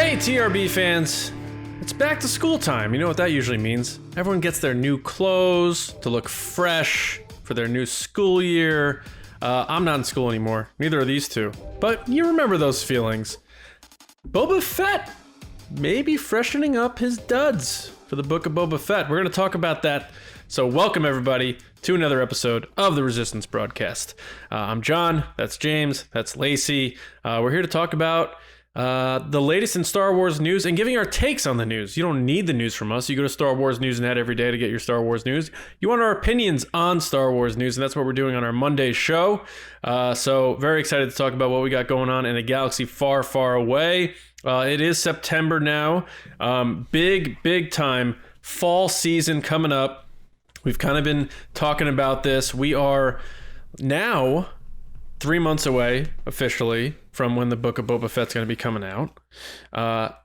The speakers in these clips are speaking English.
Hey, TRB fans. It's back to school time. You know what that usually means. Everyone gets their new clothes to look fresh for their new school year. I'm not in school anymore. Neither are these two. But you remember those feelings. Boba Fett may be freshening up his duds for the book of Boba Fett. We're going to talk about that. So welcome, everybody, to another episode of the Resistance Broadcast. I'm John. That's James. That's Lacey. We're here to talk about the latest in Star Wars news and giving our takes on the news. You don't need the news from us. You go to Star Wars News Net every day to get your Star Wars news. You want our opinions on Star Wars news, and that's what we're doing on our Monday show. So very excited to talk about what we got going on in a galaxy far, far away. It is September now. Big time fall season coming up. We've kind of been talking about this. We are now 3 months away, officially, from when the Book of Boba Fett's going to be coming out.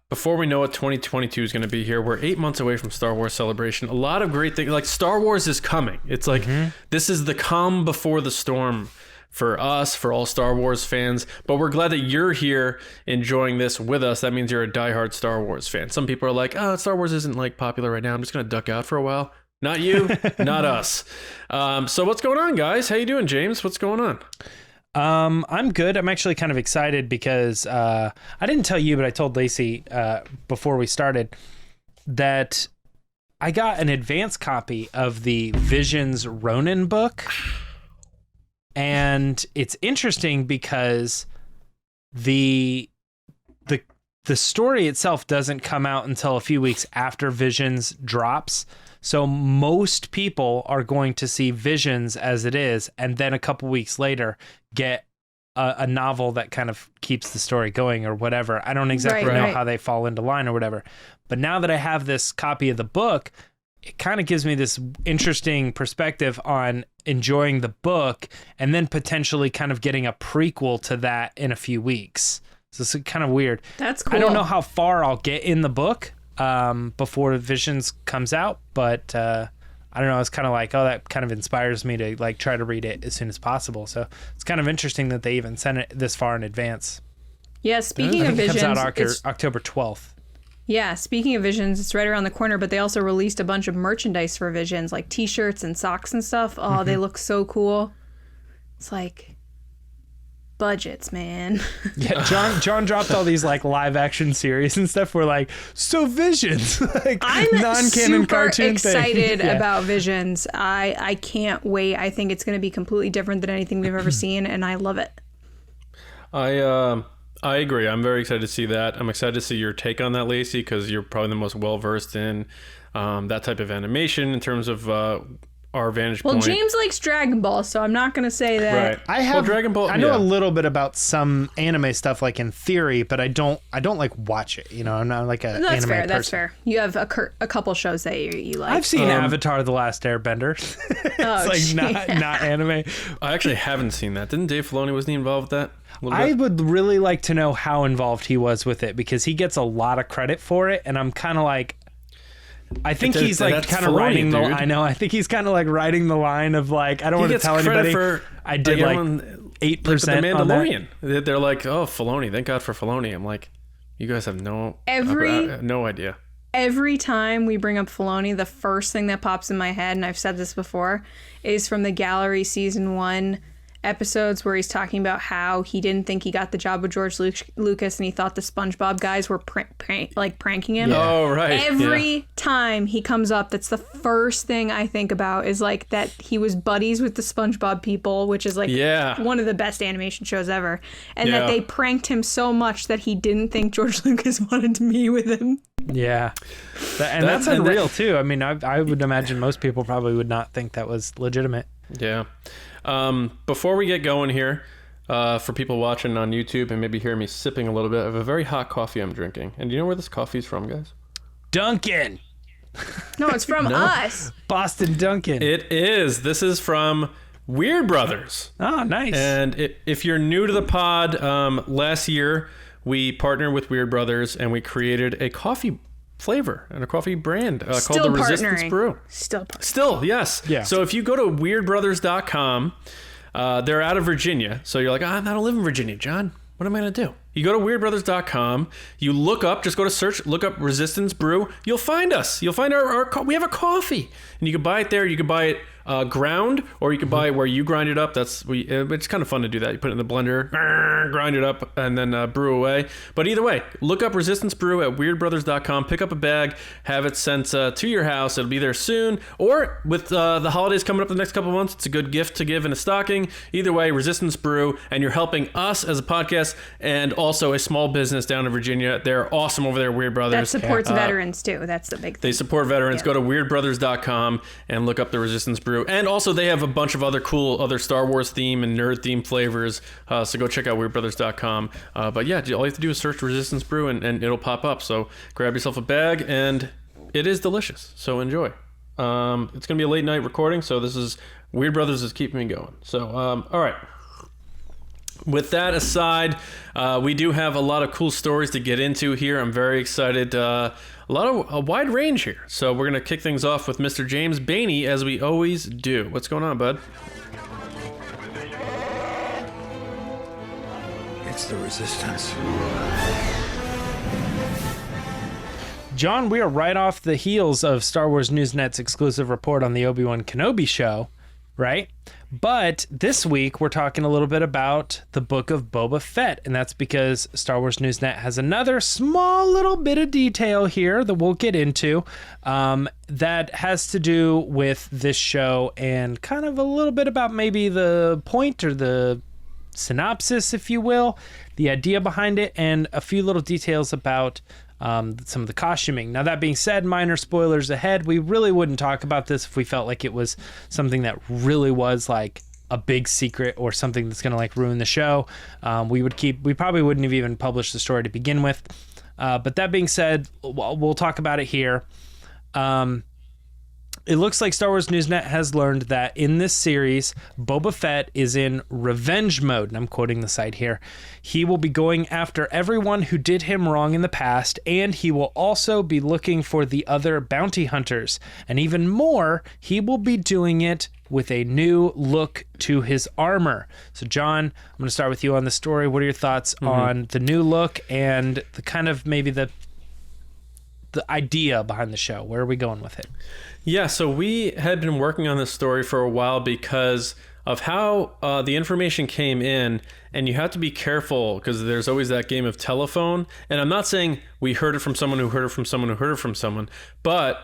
Before we know it, 2022 is going to be here. We're 8 months away from Star Wars Celebration. A lot of great things. Like, Star Wars is coming. It's like, This is the calm before the storm for us, for all Star Wars fans. But we're glad that you're here enjoying this with us. That means you're a diehard Star Wars fan. Some people are like, oh, Star Wars isn't like popular right now. I'm just going to duck out for a while. Not you, not us. So what's going on, guys? How you doing, James? What's going on? I'm good. I'm actually kind of excited because I didn't tell you, but I told Lacey before we started that I got an advance copy of the Visions Ronin book. And it's interesting because the story itself doesn't come out until a few weeks after Visions drops. So most people are going to see Visions as it is, and then a couple weeks later get a novel that kind of keeps the story going or whatever. I don't exactly know how they fall into line or whatever. But now that I have this copy of the book, it kind of gives me this interesting perspective on enjoying the book and then potentially kind of getting a prequel to that in a few weeks. So it's kind of weird. That's cool. I don't know how far I'll get in the book before Visions comes out, but I don't know. It's kind of like, oh, that kind of inspires me to like try to read it as soon as possible. So it's kind of interesting that they even sent it this far in advance. Yeah, speaking of Visions, it comes out October 12th. Yeah, speaking of Visions, it's right around the corner, but they also released a bunch of merchandise for Visions, like t-shirts and socks and stuff. Oh, they look so cool. It's like budgets, man. Yeah, John dropped all these like live action series and stuff. We're like, so Visions, like I'm non-canon cartoon excited about Visions. I can't wait. I think it's going to be completely different than anything we've ever seen, and I love it. I agree. I'm very excited to see that. I'm excited to see your take on that, Lacey, because you're probably the most well-versed in that type of animation in terms of our vantage point. Well, James likes Dragon Ball, so I'm not going to say that. Right. Dragon Ball. I know a little bit about some anime stuff, like in theory, but I don't like watch it. You know, I'm not like an anime person. That's fair. You have a couple shows that you like. I've seen Avatar: The Last Airbender. It's like not anime. I actually haven't seen that. Didn't Dave Filoni, wasn't he involved with that? I would really like to know how involved he was with it, because he gets a lot of credit for it, and I'm kind of like, I think he's like kind of riding the. I know. I think he's kind of like riding the line of like, I don't want to tell anybody. I did like 8% the Mandalorian. They're like, oh, Filoni. Thank God for Filoni. I'm like, you guys have no idea. Every time we bring up Filoni, the first thing that pops in my head, and I've said this before, is from the Gallery Season 1 episodes where he's talking about how he didn't think he got the job with George Lucas, and he thought the SpongeBob guys were pranking him. Yeah. Oh, right. Every time he comes up, that's the first thing I think about, is like that he was buddies with the SpongeBob people, which is like one of the best animation shows ever, and that they pranked him so much that he didn't think George Lucas wanted to meet with him. Yeah. That's unreal too. I mean, I would imagine most people probably would not think that was legitimate. Yeah. Before we get going here, for people watching on YouTube and maybe hear me sipping a little bit, I have a very hot coffee I'm drinking. And do you know where this coffee is from, guys? Dunkin'. No, it's from us. Boston Dunkin'. It is. This is from Weird Brothers. Oh, nice. And if you're new to the pod, last year we partnered with Weird Brothers and we created a coffee flavor and a coffee brand called the Resistance Brew. Still, yes. Yeah. So if you go to weirdbrothers.com, they're out of Virginia. So you're like, I don't live in Virginia, John. What am I going to do? You go to weirdbrothers.com, you look up, just go to search, look up Resistance Brew. You'll find us. You'll find we have a coffee. And you can buy it there. You can buy it ground, or you can buy it where you grind it up. It's kind of fun to do that. You put it in the blender, grind it up, and then brew away. But either way, look up Resistance Brew at weirdbrothers.com. Pick up a bag, have it sent to your house. It'll be there soon. Or with the holidays coming up the next couple of months, it's a good gift to give in a stocking. Either way, Resistance Brew, and you're helping us as a podcast and also a small business down in Virginia. They're awesome over there, Weird Brothers. That supports veterans too. That's the big thing. They support veterans. Go to weirdbrothers.com and look up the Resistance Brew. And also they have a bunch of other cool Star Wars theme and nerd theme flavors. So go check out weirdbrothers.com. But yeah, all you have to do is search Resistance Brew and it'll pop up. So grab yourself a bag, and it is delicious. So enjoy. It's going to be a late night recording, so this is Weird Brothers is keeping me going. So, all right. With that aside, we do have a lot of cool stories to get into here. I'm very excited. A wide range here. So we're going to kick things off with Mr. James Bainey, as we always do. What's going on, bud? It's the Resistance. John, we are right off the heels of Star Wars Newsnet's exclusive report on the Obi-Wan Kenobi show, right? But this week, we're talking a little bit about the book of Boba Fett, and that's because Star Wars Newsnet has another small little bit of detail here that we'll get into that has to do with this show and kind of a little bit about maybe the point or the synopsis, if you will, the idea behind it, and a few little details about some of the costuming. Now, that being said, minor spoilers ahead. We really wouldn't talk about this if we felt like it was something that really was like a big secret or something that's going to like ruin the show. We probably wouldn't have even published the story to begin with. But that being said, we'll talk about it here. It looks like Star Wars Newsnet has learned that in this series, Boba Fett is in revenge mode, and I'm quoting the site here. He will be going after everyone who did him wrong in the past, and he will also be looking for the other bounty hunters. And even more, he will be doing it with a new look to his armor. So, John, I'm going to start with you on the story. What are your thoughts on the new look and the kind of maybe the idea behind the show? Where are we going with it? Yeah, so we had been working on this story for a while because of how the information came in, and you have to be careful because there's always that game of telephone. And I'm not saying we heard it from someone who heard it from someone who heard it from someone, but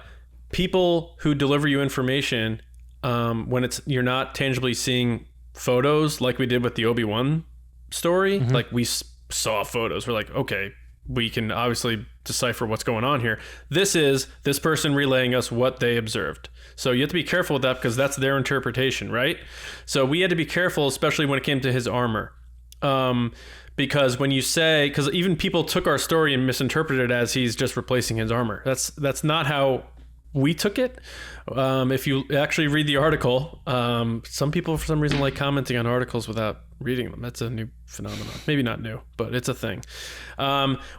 people who deliver you information when you're not tangibly seeing photos like we did with the Obi-Wan story, like we saw photos. We're like, okay, we can obviously decipher what's going on here. This is this person relaying us what they observed. So you have to be careful with that because that's their interpretation, right? So we had to be careful, especially when it came to his armor. Because when you say, because even people took our story and misinterpreted it as he's just replacing his armor. That's not how we took it. If you actually read the article, some people for some reason like commenting on articles without reading them. That's a new phenomenon. Maybe not new, but it's a thing.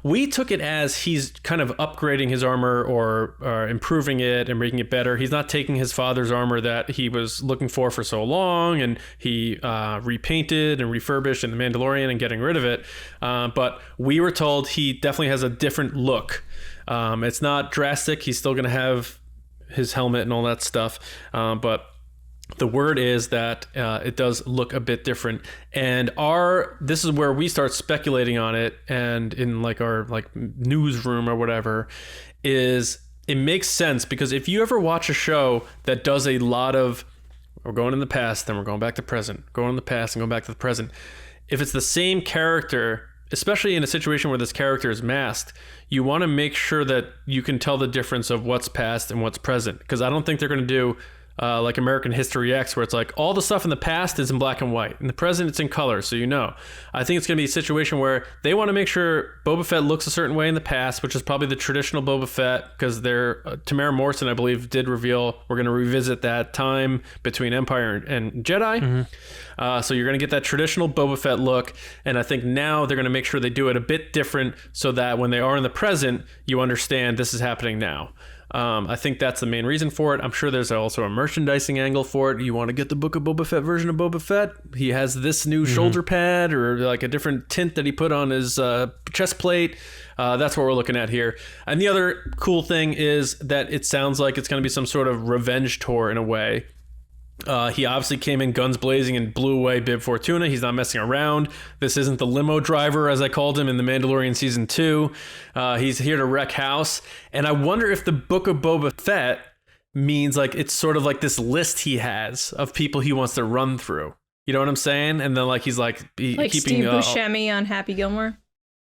We took it as he's kind of upgrading his armor or improving it and making it better. He's not taking his father's armor that he was looking for so long, and he repainted and refurbished in The Mandalorian and getting rid of it. But we were told he definitely has a different look. It's not drastic. He's still going to have his helmet and all that stuff. But the word is that it does look a bit different, and this is where we start speculating on it, and in like our newsroom or whatever, is it makes sense because if you ever watch a show that does a lot of we're going in the past, then we're going back to present, going in the past and going back to the present, if it's the same character, especially in a situation where this character is masked, you want to make sure that you can tell the difference of what's past and what's present, because I don't think they're going to do like American History X, where it's like all the stuff in the past is in black and white. In the present, it's in color, so you know. I think it's going to be a situation where they want to make sure Boba Fett looks a certain way in the past, which is probably the traditional Boba Fett, because Tamara Morrison, I believe, did reveal we're going to revisit that time between Empire and Jedi. So you're going to get that traditional Boba Fett look, and I think now they're going to make sure they do it a bit different so that when they are in the present, you understand this is happening now. I think that's the main reason for it. I'm sure there's also a merchandising angle for it. You want to get the Book of Boba Fett version of Boba Fett? He has this new shoulder pad or like a different tint that he put on his chest plate. That's what we're looking at here. And the other cool thing is that it sounds like it's going to be some sort of revenge tour in a way. He obviously came in guns blazing and blew away Bib Fortuna. He's not messing around. This isn't the limo driver, as I called him in The Mandalorian Season 2. He's here to wreck house. And I wonder if the Book of Boba Fett means like it's sort of like this list he has of people he wants to run through. You know what I'm saying? And then like he's like Like keeping Steve Buscemi on Happy Gilmore.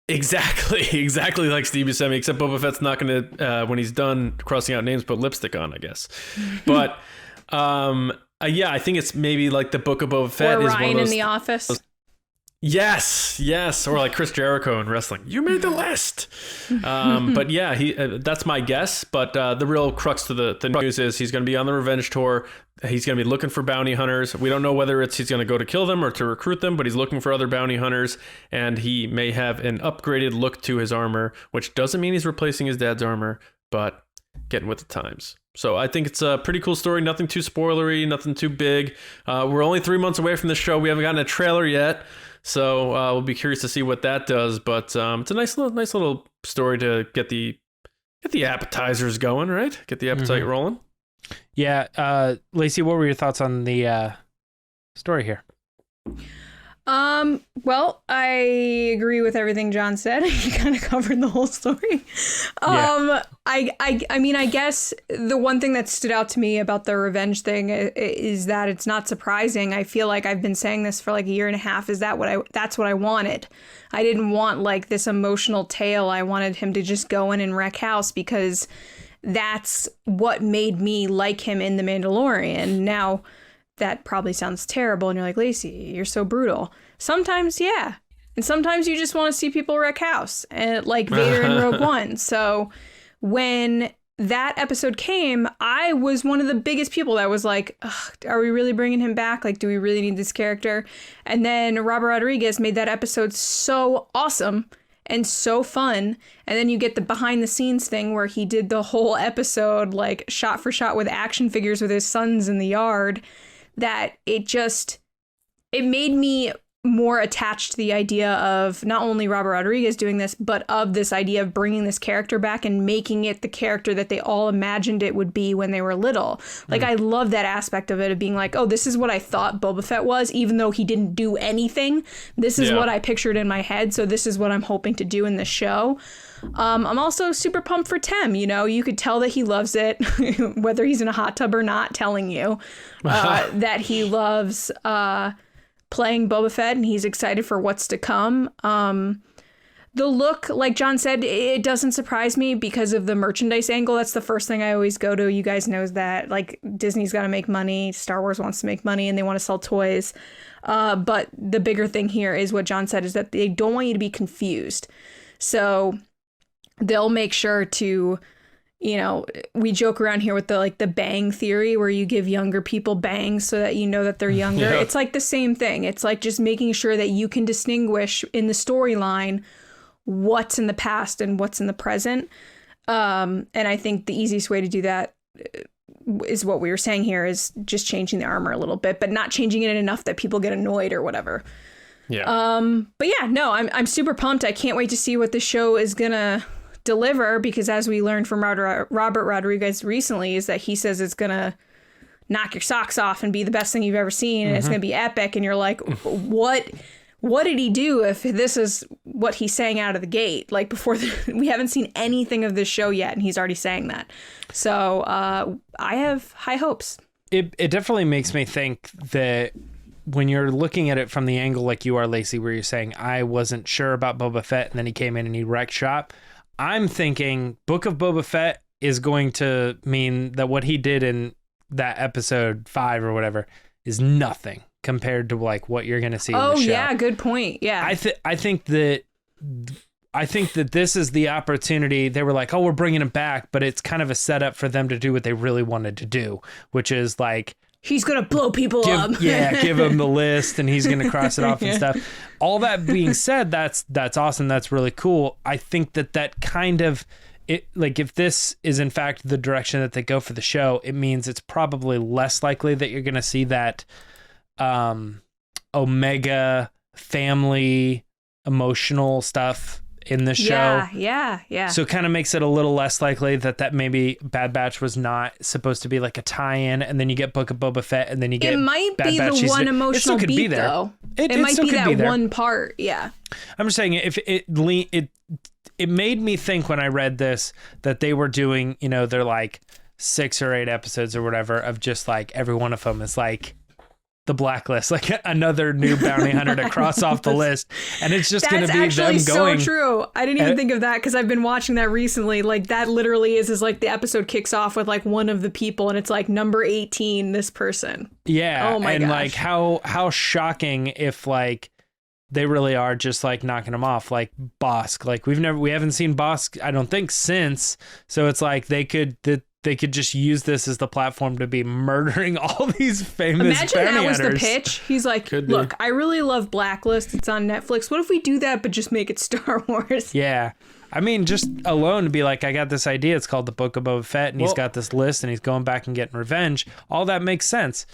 Exactly like Steve Buscemi, except Boba Fett's not going to, when he's done crossing out names, put lipstick on, I guess. But yeah, I think it's maybe like the Book of Boba Fett Or is Ryan one of those, in The Office. Yes, or like Chris Jericho in wrestling. You made the list. But yeah, that's my guess. But the real crux to the news is he's going to be on the revenge tour. He's going to be looking for bounty hunters. We don't know whether he's going to go to kill them or to recruit them, but he's looking for other bounty hunters, and he may have an upgraded look to his armor, which doesn't mean he's replacing his dad's armor, but getting with the times. So I think it's a pretty cool story. Nothing too spoilery, nothing too big. We're only 3 months away from the show. We haven't gotten a trailer yet, so we'll be curious to see what that does. But it's a nice little story to get the appetizers going, right? Get the appetite rolling. Yeah, Lacey, what were your thoughts on the story here? Well, I agree with everything John said. He kind of covered the whole story. I mean, I guess the one thing that stood out to me about the revenge thing is that it's not surprising. I feel like I've been saying this for like a year and a half. That's what I wanted. I didn't want like this emotional tale. I wanted him to just go in and wreck house because that's what made me like him in The Mandalorian. Now, that probably sounds terrible, and you're like, Lacey, you're so brutal. Sometimes, yeah. And sometimes you just want to see people wreck house, and like Vader in Rogue One. So when that episode came, I was one of the biggest people that was like, are we really bringing him back? Like, do we really need this character? And then Robert Rodriguez made that episode so awesome and so fun. And then you get the behind the scenes thing where he did the whole episode like shot for shot with action figures with his sons in the yard. That it made me more attached to the idea of not only Robert Rodriguez doing this, but of this idea of bringing this character back and making it the character that they all imagined it would be when they were little. Like, I love that aspect of it, of being like, oh, this is what I thought Boba Fett was, even though he didn't do anything. This is what I pictured in my head, so this is what I'm hoping to do in the show. I'm also super pumped for Tem. You know, you could tell that he loves it, whether he's in a hot tub or not, telling you that he loves playing Boba Fett and he's excited for what's to come. The look, like John said, it doesn't surprise me because of the merchandise angle. That's the first thing I always go to. You guys knows that. Like, Disney's got to make money. Star Wars wants to make money and they want to sell toys. But the bigger thing here is what John said, is that they don't want you to be confused. So they'll make sure to, you know, we joke around here with the bang theory where you give younger people bangs so that you know that they're younger. Yeah. It's like the same thing. It's like just making sure that you can distinguish in the storyline what's in the past and what's in the present. And I think the easiest way to do that is what we were saying here, is just changing the armor a little bit, but not changing it enough that people get annoyed or whatever. Yeah. But yeah, no, I'm super pumped. I can't wait to see what the show is gonna deliver, because as we learned from Robert Rodriguez recently, is that he says it's gonna knock your socks off and be the best thing you've ever seen, and it's gonna be epic, and you're like, what did he do if this is what he's saying out of the gate? Like, we haven't seen anything of this show yet and he's already saying that. So I have high hopes. It definitely makes me think that when you're looking at it from the angle like you are, Lacey, where you're saying I wasn't sure about Boba Fett and then he came in and he wrecked shop, I'm thinking Book of Boba Fett is going to mean that what he did in that episode 5 or whatever is nothing compared to like what you're going to see in the show. Oh yeah, good point. Yeah. I think that this is the opportunity. They were like, "Oh, we're bringing him back," but it's kind of a setup for them to do what they really wanted to do, which is like, he's going to blow people up. Yeah, give him the list and he's going to cross it off and stuff. All that being said, that's awesome. That's really cool. I think that kind of if this is in fact the direction that they go for the show, it means it's probably less likely that you're going to see that Omega family emotional stuff in the show. Yeah. So it kind of makes it a little less likely that maybe Bad Batch was not supposed to be like a tie-in, and then you get Book of Boba Fett, and then you get it might Bad be Batch. the one emotional it still could beat be there. though. It might still be could that be there. one part. Yeah. I'm just saying if it made me think when I read this that they were doing, they're like 6 or 8 episodes or whatever of just like every one of them is like the blacklist, like another new bounty hunter to cross off the list, and it's just going to be them going. So true. I didn't even think of that because I've been watching that recently. Like that literally is like the episode kicks off with like one of the people, and it's like number 18, this person. Yeah. Oh my gosh. Like how shocking if like they really are just like knocking them off, like Bosk. Like we haven't seen Bosk, I don't think, since. So it's like they could just use this as the platform to be murdering all these famous Imagine bounty that was hunters. the pitch. He's like, look, I really love Blacklist. It's on Netflix. What if we do that, but just make it Star Wars? Yeah. I mean, just alone to be like, I got this idea. It's called the Book of Boba Fett, and he's got this list, and he's going back and getting revenge. All that makes sense.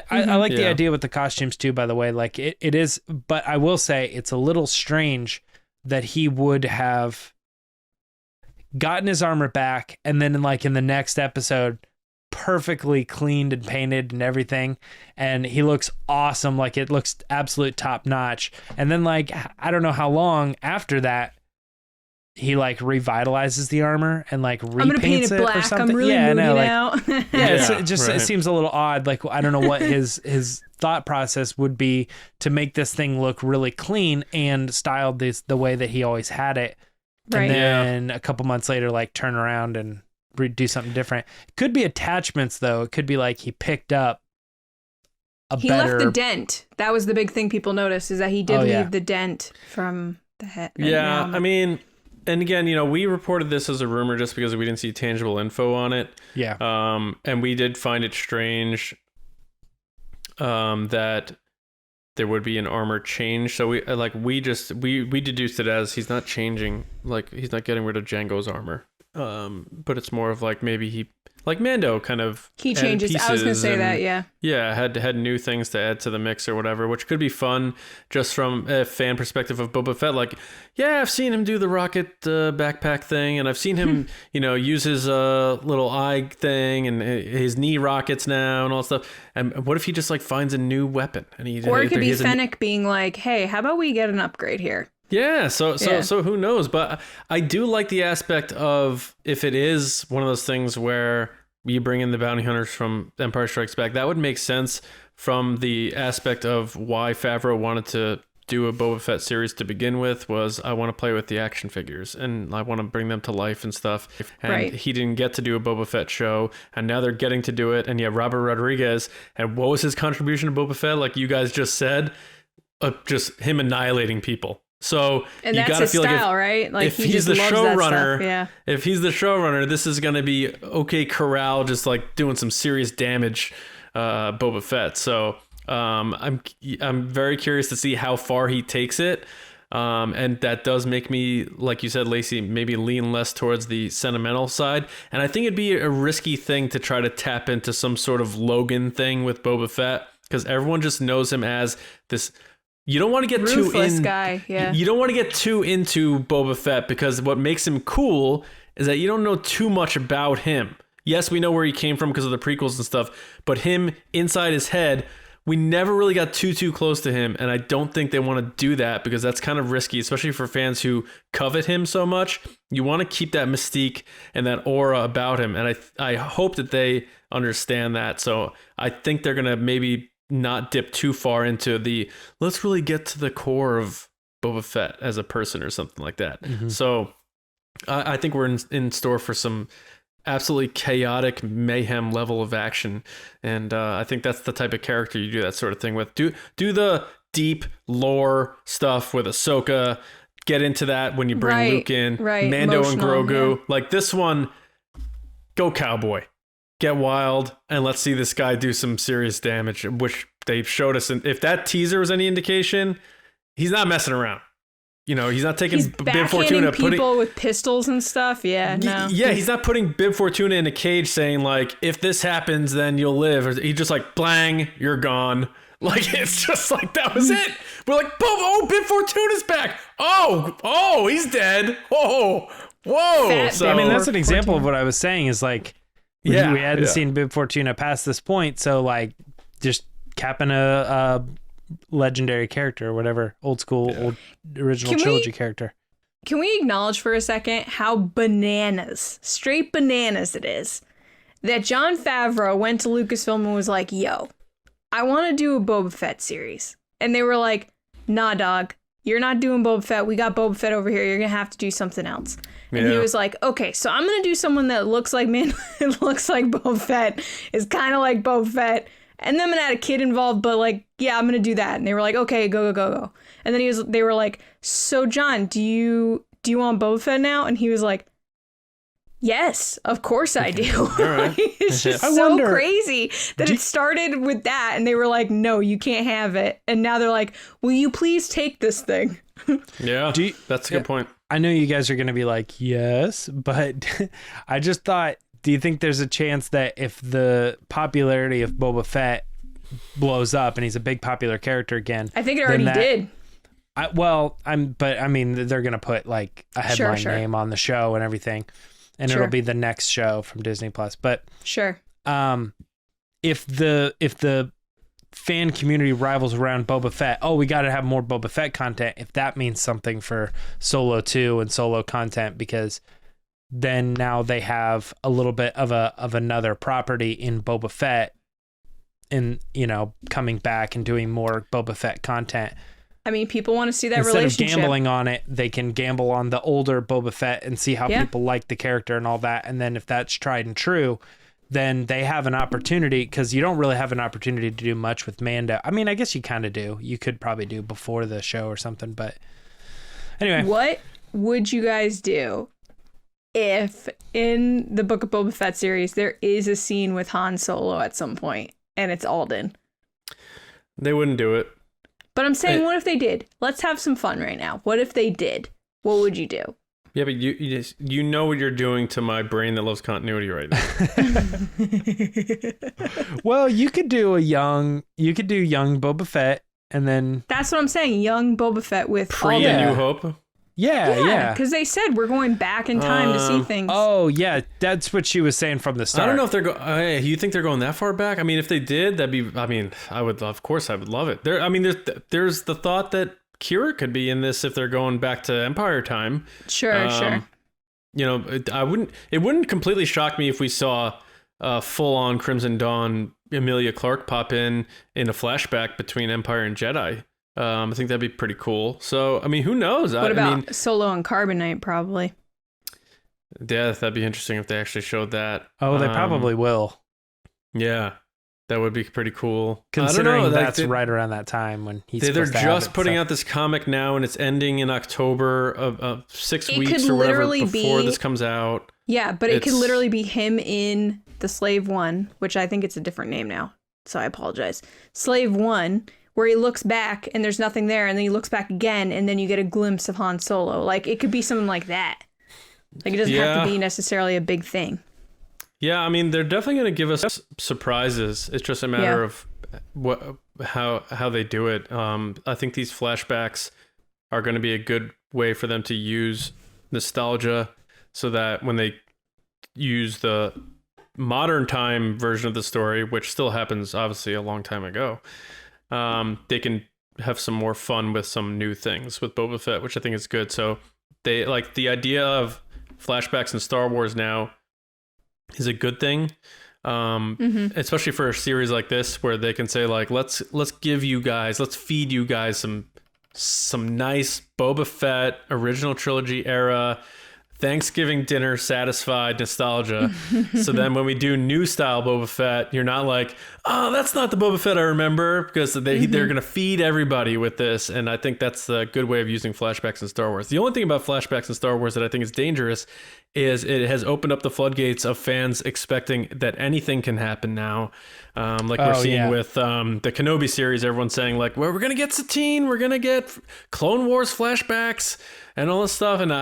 I like the idea with the costumes too, by the way. Like it is, but I will say it's a little strange that he would have gotten his armor back, and then in the next episode perfectly cleaned and painted and everything, and he looks awesome. Like it looks absolute top notch. And then like I don't know how long after that he like revitalizes the armor and like repaints I'm gonna paint it it black. or something. I'm really moody now. It seems a little odd. Like I don't know what his thought process would be to make this thing look really clean and styled the way that he always had it. Right. And then a couple months later, like turn around and do something different. It could be attachments, though. It could be like he picked up he left the dent. That was the big thing people noticed, is that he did leave the dent from the head. Yeah, I mean, and again, we reported this as a rumor just because we didn't see tangible info on it. Yeah. And we did find it strange that there would be an armor change. So we deduced it as he's not changing, like he's not getting rid of Django's armor. But it's more of like maybe he, like Mando, kind of he changes. I was gonna say that, yeah. Yeah, had new things to add to the mix or whatever, which could be fun just from a fan perspective of Boba Fett. Like, yeah, I've seen him do the rocket backpack thing, and I've seen him, use his little eye thing and his knee rockets now and all that stuff. And what if he just like finds a new weapon? And or it could be Fennec being like, hey, how about we get an upgrade here? Yeah, so who knows? But I do like the aspect of, if it is one of those things where you bring in the bounty hunters from Empire Strikes Back, that would make sense from the aspect of why Favreau wanted to do a Boba Fett series to begin with. Was I want to play with the action figures and I want to bring them to life and stuff. And he didn't get to do a Boba Fett show, and now they're getting to do it. And yeah, Robert Rodriguez, and what was his contribution to Boba Fett? Like you guys just said, just him annihilating people. So and you that's gotta his feel style, like right? Like if he he's just the loves that showrunner, stuff. Yeah. If he's the showrunner, this is gonna be OK Corral, just like doing some serious damage, Boba Fett. So I'm very curious to see how far he takes it. And that does make me, like you said, Lacey, maybe lean less towards the sentimental side. And I think it'd be a risky thing to try to tap into some sort of Logan thing with Boba Fett, because everyone just knows him as this. You don't want to get ruthless guy, yeah. You don't want to get too into Boba Fett, because what makes him cool is that you don't know too much about him. Yes, we know where he came from because of the prequels and stuff, but him inside his head, we never really got too close to him, and I don't think they want to do that because that's kind of risky, especially for fans who covet him so much. You want to keep that mystique and that aura about him, and I hope that they understand that. So I think they're going to maybe not dip too far into the let's really get to the core of Boba Fett as a person or something like that. Mm-hmm. So I think we're in store for some absolutely chaotic mayhem level of action, and I think that's the type of character you do that sort of thing with. Do the deep lore stuff with Ahsoka. Get into that when you bring Luke in, Mando and Grogu. Yeah. Like this one, go cowboy. Get wild, and let's see this guy do some serious damage, which they showed us. And if that teaser was any indication, he's not messing around. he's not taking He's Bib Fortuna, backhanding people with pistols and stuff. Yeah, no. Yeah, he's not putting Bib Fortuna in a cage saying like, if this happens, then you'll live. Or he's just like, blang, you're gone. Like, it's just like, that was it. We're like, Bib Fortuna's back. Oh, he's dead. Whoa. So, I mean, that's an example of what I was saying is like, we hadn't seen Bib Fortuna past this point. So like, just capping a legendary character or whatever, old original trilogy character. Can we acknowledge for a second how straight bananas it is that Jon Favreau went to Lucasfilm and was like, yo, I want to do a Boba Fett series. And they were like, nah, dog, you're not doing Boba Fett. We got Boba Fett over here. You're going to have to do something else. And he was like, okay, so I'm going to do someone that looks like looks like Boba Fett, is kind of like Boba Fett. And then I'm going to add a kid involved, but like, yeah, I'm going to do that. And they were like, okay, go. And then they were like, so John, do you want Boba Fett now? And he was like, yes, of course I do. Right. It's just crazy that it started with that. And they were like, no, you can't have it. And now they're like, will you please take this thing? Yeah, that's a good point. I know you guys are going to be like, yes, but I just thought, do you think there's a chance that if the popularity of Boba Fett blows up and he's a big popular character again? I think it already did. I mean, they're going to put like a headline name on the show and everything, and it'll be the next show from Disney Plus. But if the fan community rivals around Boba Fett, we got to have more Boba Fett content. If that means something for Solo 2 and Solo content, because then now they have a little bit of another property in Boba Fett, and coming back and doing more Boba Fett content. I mean, people want to see that Instead relationship. Instead of gambling on it, they can gamble on the older Boba Fett and see how people like the character and all that. And then if that's tried and true, then they have an opportunity, because you don't really have an opportunity to do much with Mando. I mean, I guess you kind of do. You could probably do before the show or something, but anyway. What would you guys do if in the Book of Boba Fett series there is a scene with Han Solo at some point and it's Alden? They wouldn't do it. But I'm saying, what if they did? Let's have some fun right now. What if they did? What would you do? Yeah, but you know what you're doing to my brain that loves continuity right now. Well, you could do young Boba Fett, and then that's what I'm saying. Young Boba Fett with pre A New Hope. Yeah. Because they said we're going back in time to see things. Oh yeah, that's what she was saying from the start. I don't know if they're going. You think they're going that far back? I mean, if they did, that'd be. I mean, I would. Of course, I would love it. There's the thought that Kira could be in this if they're going back to Empire time. Sure. It wouldn't completely shock me if we saw full on Crimson Dawn Emilia Clarke pop in a flashback between Empire and Jedi. I think that'd be pretty cool. So, I mean, who knows? What about Solo and Carbonite, probably? Yeah, that'd be interesting if they actually showed that. Oh, they probably will. Yeah, that would be pretty cool. Considering that's right around that time when he's they're just putting out this comic now, and it's ending in October of 6 weeks or whatever before this comes out. Yeah, but it could literally be him in the Slave One, which I think it's a different name now, so I apologize. Slave One, where he looks back and there's nothing there, and then he looks back again, and then you get a glimpse of Han Solo. Like, it could be something like that. Like, it doesn't have to be necessarily a big thing. Yeah, I mean, they're definitely going to give us surprises. It's just a matter of how they do it. I think these flashbacks are going to be a good way for them to use nostalgia, so that when they use the modern time version of the story, which still happens obviously a long time ago, they can have some more fun with some new things with Boba Fett, which I think is good. So they like the idea of flashbacks in Star Wars now is a good thing, especially for a series like this where they can say like, let's feed you guys some nice Boba Fett original trilogy era Thanksgiving dinner satisfied nostalgia. So then when we do new style Boba Fett, you're not like, oh, that's not the Boba Fett I remember, because they're going to feed everybody with this. And I think that's a good way of using flashbacks in Star Wars. The only thing about flashbacks in Star Wars that I think is dangerous is it has opened up the floodgates of fans expecting that anything can happen now. We're seeing with the Kenobi series, everyone's saying like, well, we're going to get Satine, we're going to get Clone Wars flashbacks and all this stuff. And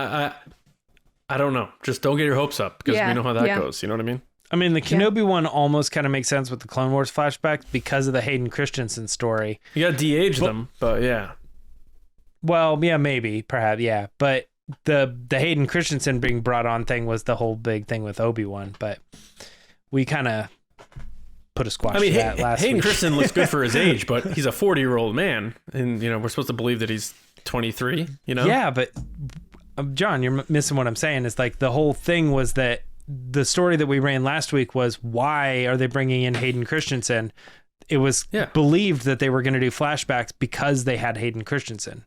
I don't know. Just don't get your hopes up, because we know how that goes. You know what I mean? I mean, the Kenobi one almost kind of makes sense with the Clone Wars flashbacks because of the Hayden Christensen story. You got to de-age them, but yeah. Well, yeah, maybe, perhaps, yeah. But the Hayden Christensen being brought on thing was the whole big thing with Obi-Wan. But we kind of put a squash to that last Hayden week. Christensen looks good for his age, but he's a 40-year-old man. And, we're supposed to believe that he's 23, Yeah, but... John, you're missing what I'm saying. Is like the whole thing was that the story that we ran last week was, why are they bringing in Hayden Christensen? It was believed that they were going to do flashbacks because they had Hayden Christensen,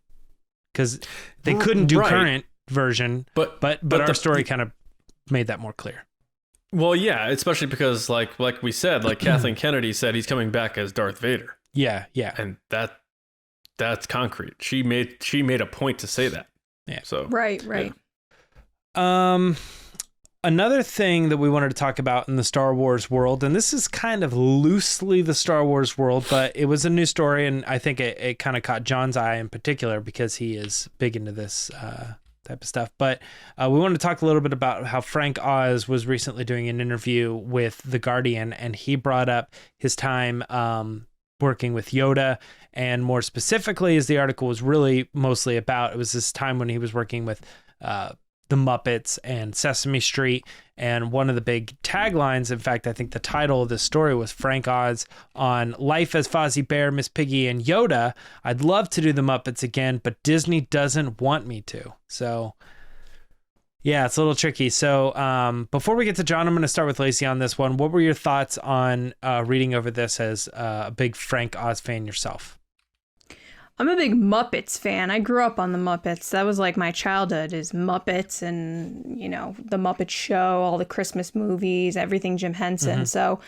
because they couldn't do current version. But our story kind of made that more clear. Well, yeah, especially because like we said, like Kathleen Kennedy said, he's coming back as Darth Vader. Yeah, and that's concrete. She made a point to say that. Yeah. So right. Yeah. Another thing that we wanted to talk about in the Star Wars world, and this is kind of loosely the Star Wars world, but it was a new story, and I think it kind of caught John's eye in particular because he is big into this type of stuff. But we wanted to talk a little bit about how Frank Oz was recently doing an interview with The Guardian, and he brought up his time working with Yoda, and more specifically, as the article was really mostly about, it was this time when he was working with the Muppets and Sesame Street. And one of the big taglines, in fact, I think the title of this story was Frank Oz on Life as Fozzie Bear, Miss Piggy and Yoda. I'd love to do the Muppets again, but Disney doesn't want me to. So yeah, it's a little tricky. So before we get to John, I'm going to start with Lacey on this one. What were your thoughts on reading over this as a big Frank Oz fan yourself? I'm a big Muppets fan. I grew up on the Muppets. That was like my childhood, is Muppets and, the Muppet Show, all the Christmas movies, everything Jim Henson. So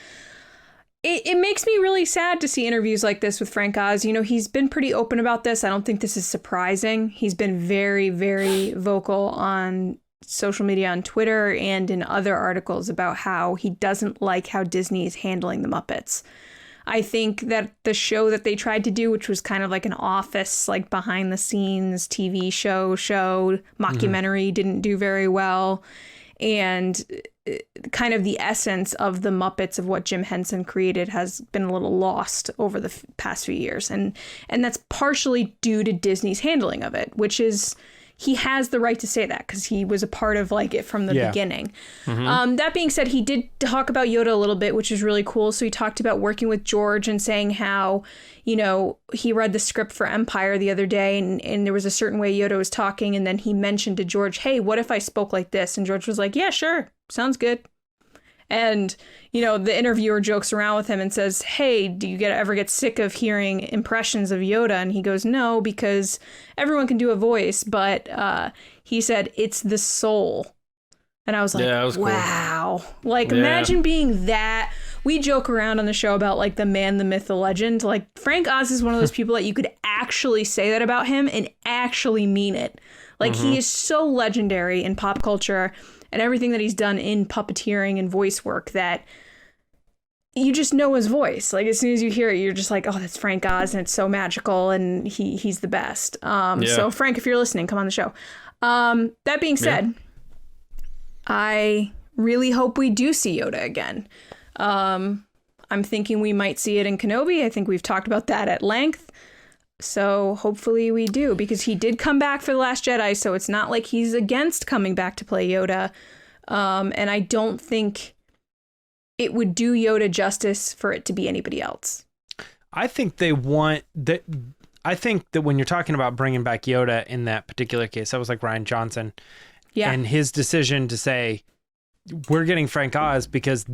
it makes me really sad to see interviews like this with Frank Oz. He's been pretty open about this. I don't think this is surprising. He's been very, very vocal on social media, on Twitter, and in other articles about how he doesn't like how Disney is handling the Muppets. I think that the show that they tried to do, which was kind of like an Office, like behind the scenes TV show mockumentary, didn't do very well. And kind of the essence of the Muppets, of what Jim Henson created, has been a little lost over the past few years. And that's partially due to Disney's handling of it, which is, he has the right to say that because he was a part of it from the beginning. That being said, he did talk about Yoda a little bit, which is really cool. So he talked about working with George and saying how, he read the script for Empire the other day, and there was a certain way Yoda was talking. And then he mentioned to George, hey, what if I spoke like this? And George was like, yeah, sure. Sounds good. And, the interviewer jokes around with him and says, hey, do you ever get sick of hearing impressions of Yoda? And he goes, no, because everyone can do a voice. But he said, it's the soul. And I was like, yeah, wow. Cool. Imagine being that. We joke around on the show about the man, the myth, the legend. Frank Oz is one of those people that you could actually say that about him and actually mean it. He is so legendary in pop culture and everything that he's done in puppeteering and voice work that you just know his voice. As soon as you hear it, you're just like, oh, that's Frank Oz, and it's so magical, and he's the best. So Frank, if you're listening, come on the show. That being said, I really hope we do see Yoda again. I'm thinking we might see it in Kenobi. I think we've talked about that at length. So hopefully we do, because he did come back for The Last Jedi, so it's not like he's against coming back to play Yoda. And I don't think it would do Yoda justice for it to be anybody else. I think they want that. I think that when you're talking about bringing back Yoda in that particular case, that was like Rian Johnson and his decision to say, we're getting Frank Oz because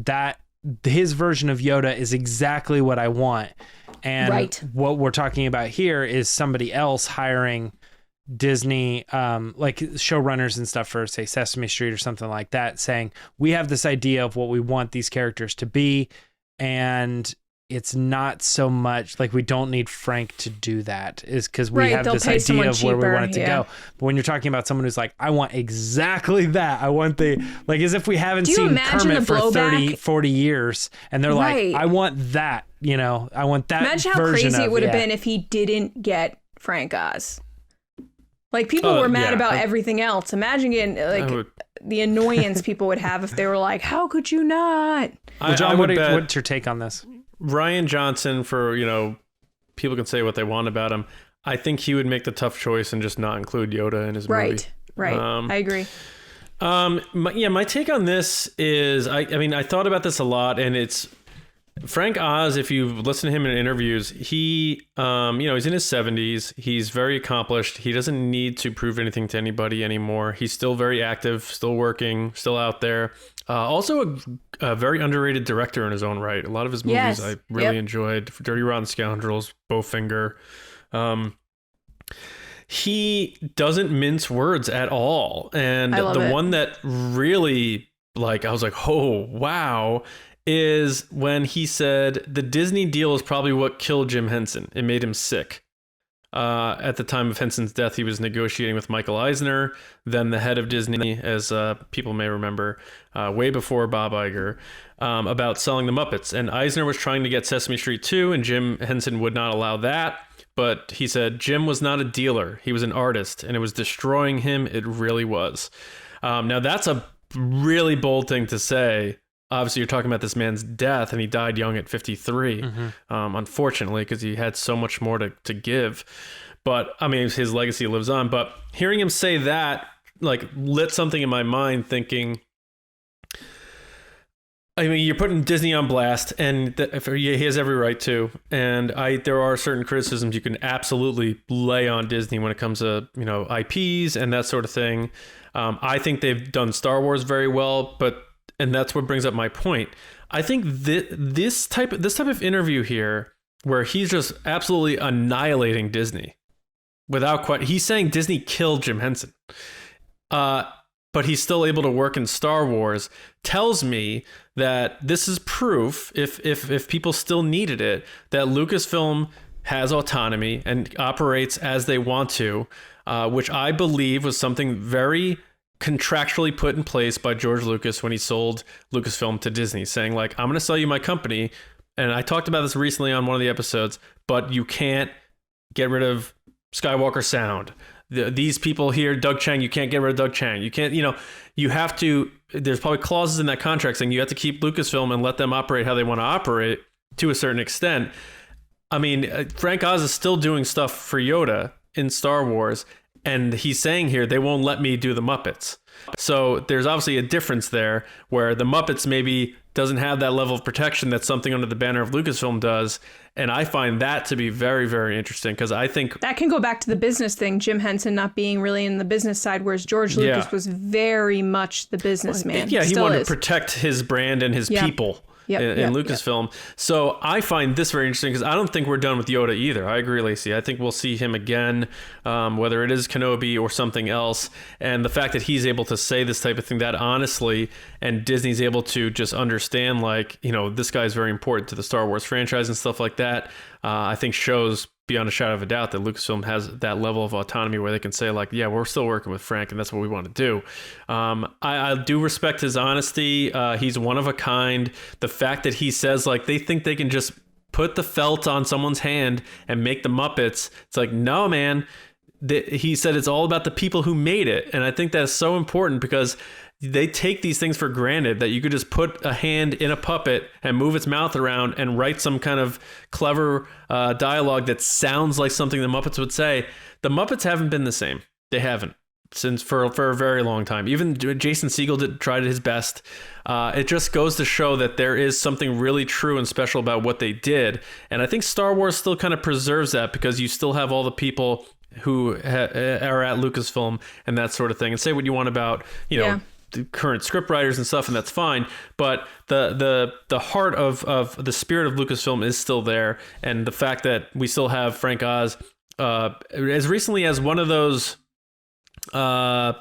his version of Yoda is exactly what I want. And what we're talking about here is somebody else hiring Disney, like showrunners and stuff for, say, Sesame Street or something like that, saying, we have this idea of what we want these characters to be, and it's not so much like we don't need Frank to do that, is because we have this idea of where we want it to go. But when you're talking about someone who's like, I want exactly that, I want like, as if we haven't seen Kermit for 30, 40 years, and they're like, I want that, I want that. Imagine how crazy it would have been if he didn't get Frank Oz. Like, people were mad about everything else. Imagine getting, the annoyance people would have if they were like, how could you not? Well, John, what's your take on this? Rian Johnson, for, people can say what they want about him. I think he would make the tough choice and just not include Yoda in his movie. Right. I agree. My take on this is, I thought about this a lot, and it's Frank Oz. If you listen to him in interviews, he, he's in his 70s. He's very accomplished. He doesn't need to prove anything to anybody anymore. He's still very active, still working, still out there. Also a very underrated director in his own right. A lot of his movies I really enjoyed. Dirty Rotten Scoundrels, Bowfinger. He doesn't mince words at all. And the one that really, I was like, oh, wow, is when he said the Disney deal is probably what killed Jim Henson. It made him sick. At the time of Henson's death, he was negotiating with Michael Eisner, then the head of Disney, as people may remember, way before Bob Iger, about selling the Muppets. And Eisner was trying to get Sesame Street 2, and Jim Henson would not allow that. But he said Jim was not a dealer. He was an artist, and it was destroying him. It really was. Now, that's a really bold thing to say. Obviously, you're talking about this man's death, and he died young at 53, unfortunately, because he had so much more to give. But, his legacy lives on. But hearing him say that, lit something in my mind thinking, you're putting Disney on blast, and he has every right to. And there are certain criticisms you can absolutely lay on Disney when it comes to, IPs and that sort of thing. I think they've done Star Wars very well, and that's what brings up my point. I think this type of interview here, where he's just absolutely annihilating Disney, he's saying Disney killed Jim Henson, but he's still able to work in Star Wars, tells me that this is proof, if people still needed it, that Lucasfilm has autonomy and operates as they want to, which I believe was something very contractually put in place by George Lucas when he sold Lucasfilm to Disney, saying, I'm going to sell you my company. And I talked about this recently on one of the episodes, but you can't get rid of Skywalker Sound. These people here, Doug Chang, you can't get rid of Doug Chang. You can't, you have to, there's probably clauses in that contract saying you have to keep Lucasfilm and let them operate how they want to operate to a certain extent. Frank Oz is still doing stuff for Yoda in Star Wars, and he's saying here, they won't let me do the Muppets. So there's obviously a difference there, where the Muppets maybe doesn't have that level of protection that something under the banner of Lucasfilm does. And I find that to be very, very interesting, because I think that can go back to the business thing. Jim Henson not being really in the business side, whereas George Lucas was very much the businessman. Yeah, he wanted to protect his brand and his people. In Lucasfilm. So I find this very interesting, because I don't think we're done with Yoda either. I agree, Lacey. I think we'll see him again, whether it is Kenobi or something else. And the fact that he's able to say this type of thing that honestly, and Disney's able to just understand, this guy's very important to the Star Wars franchise and stuff like that, I think shows beyond a shadow of a doubt that Lucasfilm has that level of autonomy where they can say, we're still working with Frank, and that's what we want to do. I do respect his honesty. He's one of a kind. The fact that he says, they think they can just put the felt on someone's hand and make the Muppets. It's no, man. He said it's all about the people who made it. And I think that's so important, because they take these things for granted, that you could just put a hand in a puppet and move its mouth around and write some kind of clever dialogue that sounds like something the Muppets would say. The Muppets haven't been the same. They haven't since for a very long time. Even Jason Segel tried his best. It just goes to show that there is something really true and special about what they did. And I think Star Wars still kind of preserves that, because you still have all the people who are at Lucasfilm and that sort of thing. And say what you want about, the current script writers and stuff, and that's fine, but the heart of the spirit of Lucasfilm is still there. And the fact that we still have Frank Oz as recently as one of those, the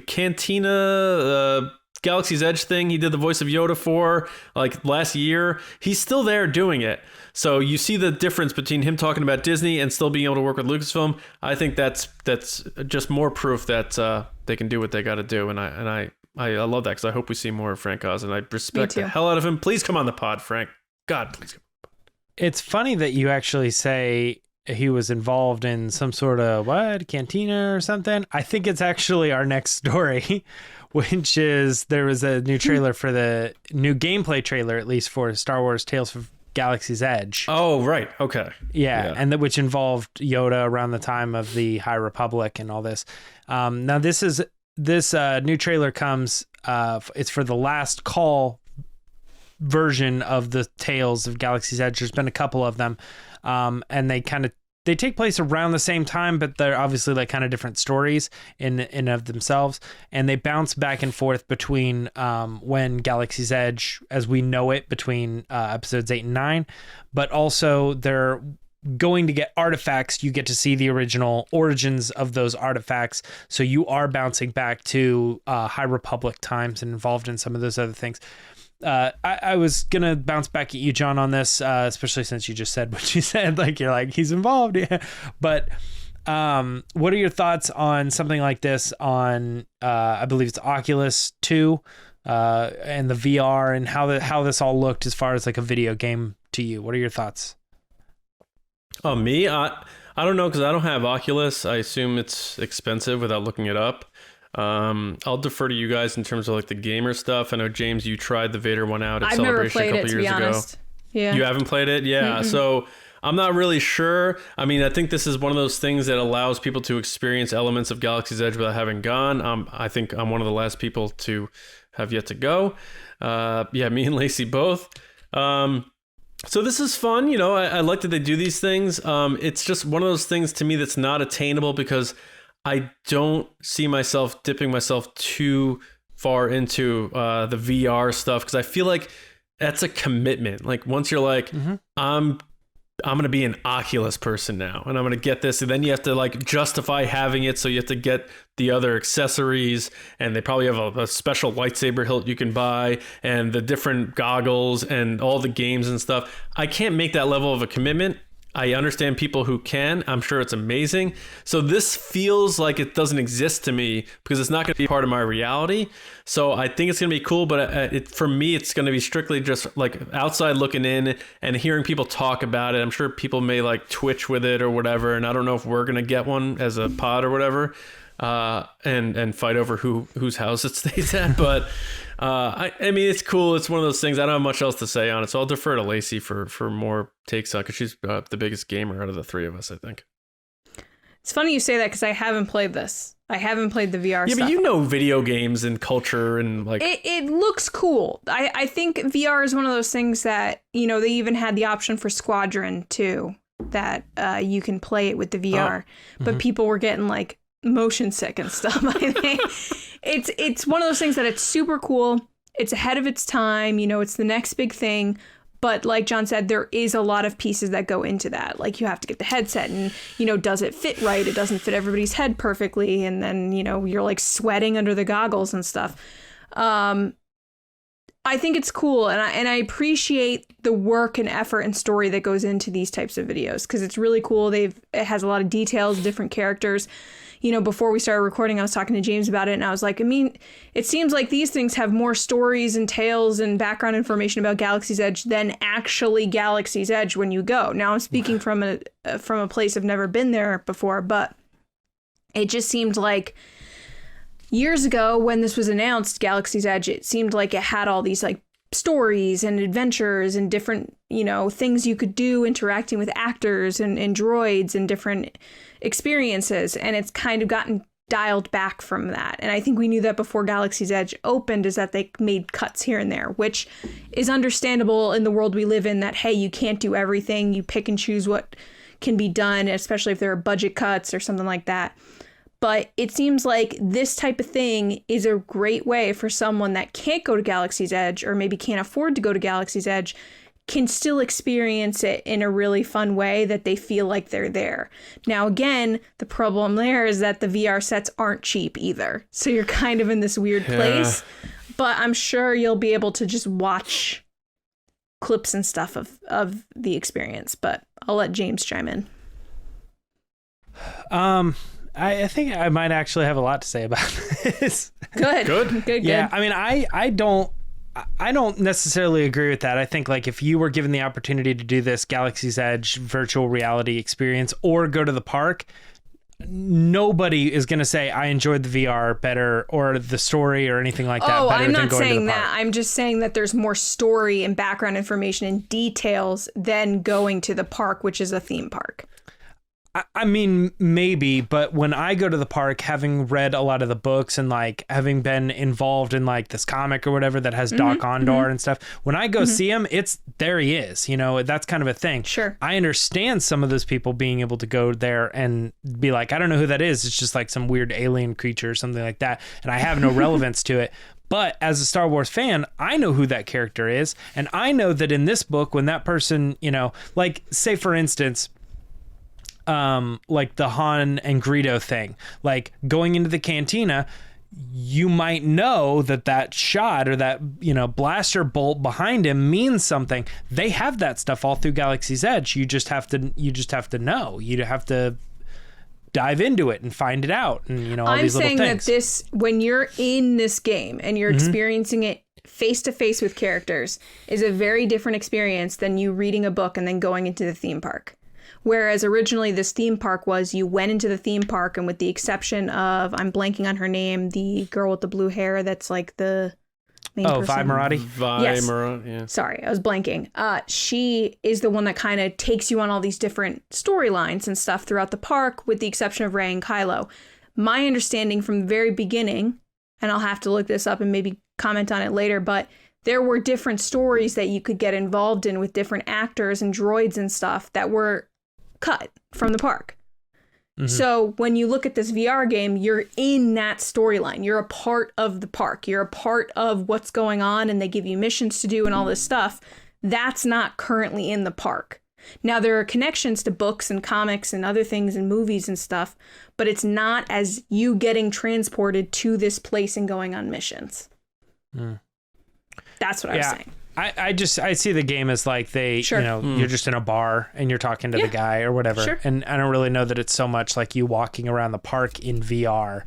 Cantina Galaxy's Edge thing he did the voice of Yoda for like last year. He's still there doing it. So you see the difference between him talking about Disney and still being able to work with Lucasfilm. I think that's just more proof that they can do what they got to do. And I love that because I hope we see more of Frank Oz, and I respect the hell out of him. Please come on the pod, Frank. God, please come. It's funny that you actually say he was involved in some sort of cantina or something. I think it's actually our next story, which is there was a new trailer for the new gameplay trailer, at least for Star Wars Tales of Galaxy's Edge. Oh, right. Okay. Yeah. And which involved Yoda around the time of the High Republic and all this. Now this new trailer comes, it's for the last call version of the Tales of Galaxy's Edge. There's been a couple of them. And they take place around the same time, but they're obviously like kind of different stories in of themselves. And they bounce back and forth between when Galaxy's Edge, as we know it, between episodes 8 and 9, but also they're going to get artifacts. You get to see the original origins of those artifacts. So you are bouncing back to High Republic times and involved in some of those other things. I was going to bounce back at you, John, on this, especially since you just said what you said, like, you're like, he's involved. Yeah. But what are your thoughts on something like this on, I believe it's Oculus 2 and the VR and how this all looked as far as like a video game to you? What are your thoughts? Oh, me? I don't know, because I don't have Oculus. I assume it's expensive without looking it up. I'll defer to you guys in terms of like the gamer stuff. I know, James, you tried the Vader one out at Celebration a couple years ago. Yeah. You haven't played it? Yeah. Mm-mm. So I'm not really sure. I mean, I think this is one of those things that allows people to experience elements of Galaxy's Edge without having gone. I think I'm one of the last people to have yet to go. Yeah, me and Lacey both. So this is fun. You know, I like that they do these things. It's just one of those things to me that's not attainable because I don't see myself dipping myself too far into the VR stuff, because I feel like that's a commitment. Like once you're like, I'm going to be an Oculus person now, and I'm going to get this, and then you have to like justify having it, so you have to get the other accessories, and they probably have a special lightsaber hilt you can buy, and the different goggles and all the games and stuff. I can't make that level of a commitment. I understand people who can. I'm sure it's amazing. So this feels like it doesn't exist to me because it's not going to be part of my reality. So I think it's going to be cool, but for me, it's going to be strictly just like outside looking in and hearing people talk about it. I'm sure people may like Twitch with it or whatever, and I don't know if we're going to get one as a pod or whatever, and fight over whose house it stays at. But I mean, it's cool. It's one of those things. I don't have much else to say on it, so I'll defer to Lacey for more takes on it, because she's the biggest gamer out of the three of us, I think. It's funny you say that because I haven't played this. I haven't played the VR stuff. Yeah, but you know video games and culture and like... It looks cool. I think VR is one of those things that, you know, they even had the option for Squadron too, that you can play it with the VR. But people were getting like motion sick and stuff. I think it's one of those things that it's super cool. It's ahead of its time. You know, it's the next big thing. But like John said, there is a lot of pieces that go into that. Like you have to get the headset and, you know, does it fit right? It doesn't fit everybody's head perfectly. And then, you know, you're like sweating under the goggles and stuff. I think it's cool. And I appreciate the work and effort and story that goes into these types of videos, because it's really cool. It has a lot of details, different characters. You know, before we started recording, I was talking to James about it, and I was like, I mean, it seems like these things have more stories and tales and background information about Galaxy's Edge than actually Galaxy's Edge when you go. Now, I'm speaking from a place I've never been there before, but it just seemed like years ago when this was announced, Galaxy's Edge, it seemed like it had all these like stories and adventures and different, you know, things you could do interacting with actors and droids and different experiences, and it's kind of gotten dialed back from that. And I think we knew that before Galaxy's Edge opened, is that they made cuts here and there, which is understandable in the world we live in, that hey, you can't do everything, you pick and choose what can be done, especially if there are budget cuts or something like that. But it seems like this type of thing is a great way for someone that can't go to Galaxy's Edge, or maybe can't afford to go to Galaxy's Edge, can still experience it in a really fun way that they feel like they're there. Now, again, the problem there is that the VR sets aren't cheap either. So you're kind of in this weird place. But I'm sure you'll be able to just watch clips and stuff of the experience. But I'll let James chime in. I think I might actually have a lot to say about this. Good. Yeah, I mean, I don't necessarily agree with that. I think like if you were given the opportunity to do this Galaxy's Edge virtual reality experience or go to the park, nobody is going to say I enjoyed the VR better or the story or anything like that better I'm than not going saying to the park. that. I'm just saying that there's more story and background information and details than going to the park, which is a theme park. I mean, maybe, but when I go to the park, having read a lot of the books and like having been involved in like this comic or whatever that has Doc Ondor and stuff, when I go see him, it's there he is, you know, that's kind of a thing. Sure. I understand some of those people being able to go there and be like, I don't know who that is. It's just like some weird alien creature or something like that. And I have no relevance to it. But as a Star Wars fan, I know who that character is. And I know that in this book, when that person, you know, like say for instance, like the Han and Greedo thing, like going into the cantina, you might know that shot or that, you know, blaster bolt behind him means something. They have that stuff all through Galaxy's Edge. You just have to know. You have to dive into it and find it out, and you know, all these little things. I'm saying that this, when you're in this game and you're experiencing it face to face with characters, is a very different experience than you reading a book and then going into the theme park. Whereas originally this theme park was you went into the theme park, and with the exception of, I'm blanking on her name, the girl with the blue hair that's like the main person. Vi Marati? Yes. Yeah. Sorry, I was blanking. She is the one that kind of takes you on all these different storylines and stuff throughout the park, with the exception of Rey and Kylo. My understanding from the very beginning, and I'll have to look this up and maybe comment on it later, but there were different stories that you could get involved in with different actors and droids and stuff that were cut from the park. So when you look at this VR game, you're in that storyline. You're a part of the park. You're a part of what's going on, and they give you missions to do and all this stuff. That's not currently in the park. Now, there are connections to books and comics and other things and movies and stuff, but it's not as you getting transported to this place and going on missions. That's what I was saying. I see the game as like you know, you're just in a bar and you're talking to the guy or whatever. Sure. And I don't really know that it's so much like you walking around the park in VR.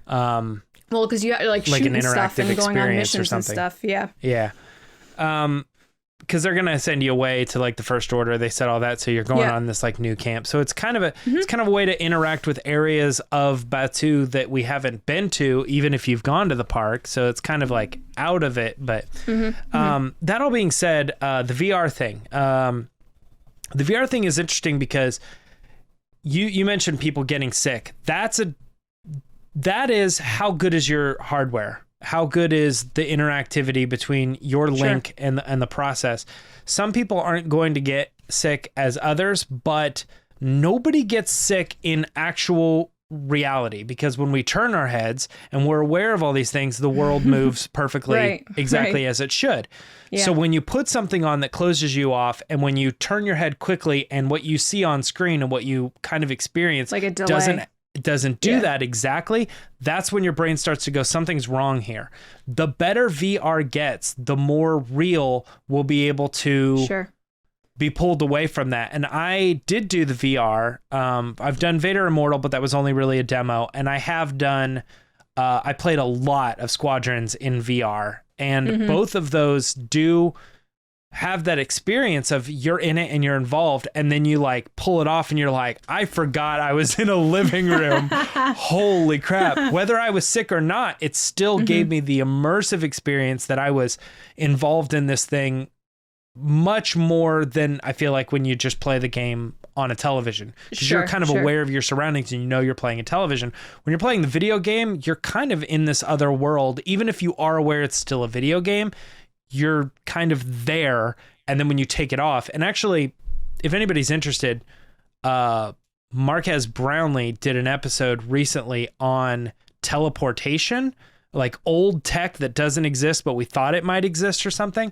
Well, because you got like shooting an stuff and going on missions and stuff. Yeah. Yeah. Because they're gonna send you away to like the First Order. They said all that, so you're going on this like new camp. So it's kind of a way to interact with areas of Batuu that we haven't been to, even if you've gone to the park. So it's kind of like out of it. But that all being said, the VR thing, is interesting because you mentioned people getting sick. That is how good is your hardware. How good is the interactivity between your link and the process? Some people aren't going to get sick as others, but nobody gets sick in actual reality, because when we turn our heads and we're aware of all these things, the world moves perfectly exactly as it should. Yeah. So when you put something on that closes you off, and when you turn your head quickly and what you see on screen and what you kind of experience like a delay. doesn't do that exactly, that's when your brain starts to go, something's wrong here. The better VR gets, the more real we'll be able to be pulled away from that. And I did do the VR. I've done Vader Immortal, but that was only really a demo. And I have done, I played a lot of Squadrons in VR. And both of those do have that experience of you're in it and you're involved, and then you like pull it off and you're like, I forgot I was in a living room. Holy crap. Whether I was sick or not, it still gave me the immersive experience that I was involved in this thing much more than I feel like when you just play the game on a television. Because you're kind of aware of your surroundings and you know you're playing a television. When you're playing the video game, you're kind of in this other world. Even if you are aware it's still a video game, you're kind of there. And then when you take it off, and actually, if anybody's interested, Marquez Brownlee did an episode recently on teleportation, like old tech that doesn't exist, but we thought it might exist or something.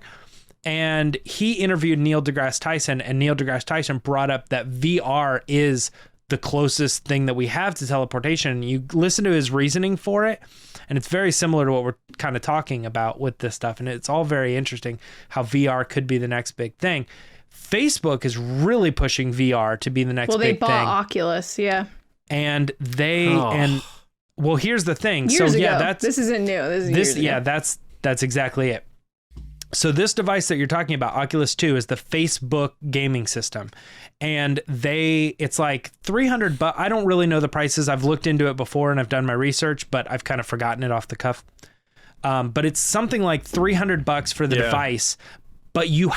And he interviewed Neil deGrasse Tyson, and Neil deGrasse Tyson brought up that VR is the closest thing that we have to teleportation. You listen to his reasoning for it, and it's very similar to what we're kind of talking about with this stuff. And it's all very interesting how VR could be the next big thing. Facebook is really pushing VR to be the next big thing. Well, they bought Oculus, yeah. And well, here's the thing. Years ago. This isn't new. This is years ago. Yeah, that's exactly it. So this device that you're talking about, Oculus 2, is the Facebook gaming system. And it's like $300. I don't really know the prices. I've looked into it before and I've done my research, but I've kind of forgotten it off the cuff. But it's something like $300 for the device, but you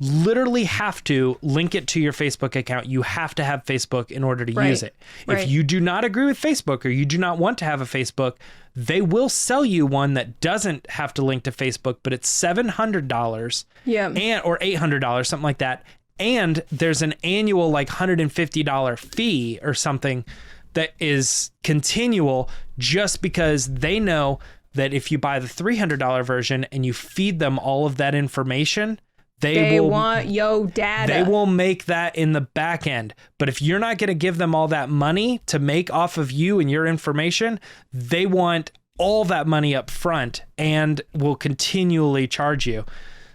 literally have to link it to your Facebook account. You have to have Facebook in order to use it. Right. If you do not agree with Facebook or you do not want to have a Facebook, they will sell you one that doesn't have to link to Facebook, but it's $700 or $800, something like that. And there's an annual like $150 fee or something that is continual, just because they know that if you buy the $300 version and you feed them all of that information, they want yo data. They will make that in the back end. But if you're not going to give them all that money to make off of you and your information, they want all that money up front and will continually charge you.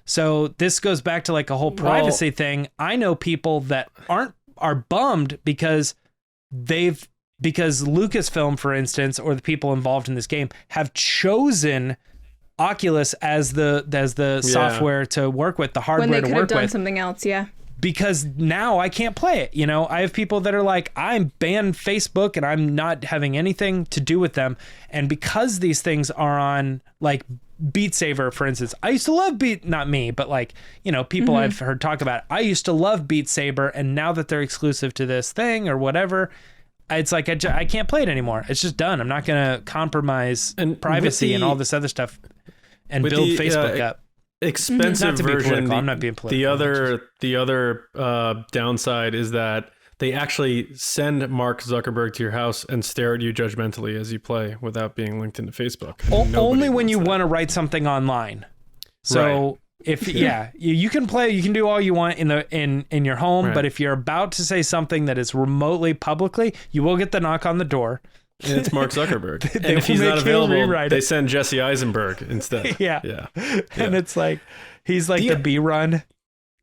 So this goes back to like a whole privacy thing. I know people that are bummed because Lucasfilm, for instance, or the people involved in this game have chosen Oculus as the software to work with, the hardware to work with. When they could have done something else, Because now I can't play it. You know, I have people that are like, I'm banned Facebook and I'm not having anything to do with them. And because these things are on like Beat Saber, for instance, I used to love not me, but like, you know, people I've heard talk about it. I used to love Beat Saber, and now that they're exclusive to this thing or whatever, it's like I can't play it anymore. It's just done. I'm not going to compromise privacy and all this other stuff and build Facebook up. Expensive version. I'm not being political. The other downside is that they actually send Mark Zuckerberg to your house and stare at you judgmentally as you play without being linked into Facebook. Only when you want to write something online. So if you can play, you can do all you want in your home, but if you're about to say something that is remotely publicly, you will get the knock on the door. And it's Mark Zuckerberg. And if he's not available, they send Jesse Eisenberg instead. Yeah. And it's like, he's like the B-run.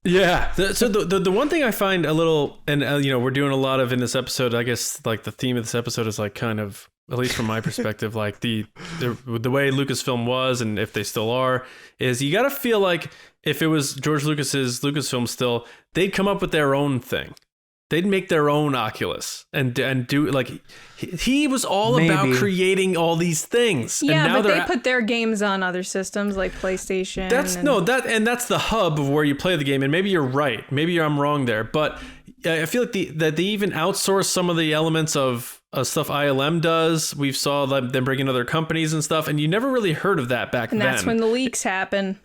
Yeah. So the one thing I find a little, and you know, we're doing a lot of in this episode, I guess like the theme of this episode is like kind of, at least from my perspective, like the way Lucasfilm was, and if they still are, is you got to feel like if it was George Lucas's Lucasfilm still, they'd come up with their own thing. They'd make their own Oculus and do like he was all about creating all these things. Yeah, and now but they put their games on other systems like PlayStation. That's the hub of where you play the game. And maybe you're right. Maybe I'm wrong there. But I feel like that they even outsource some of the elements of stuff ILM does. We've saw them bring in other companies and stuff, and you never really heard of that back then. And that's when the leaks happen.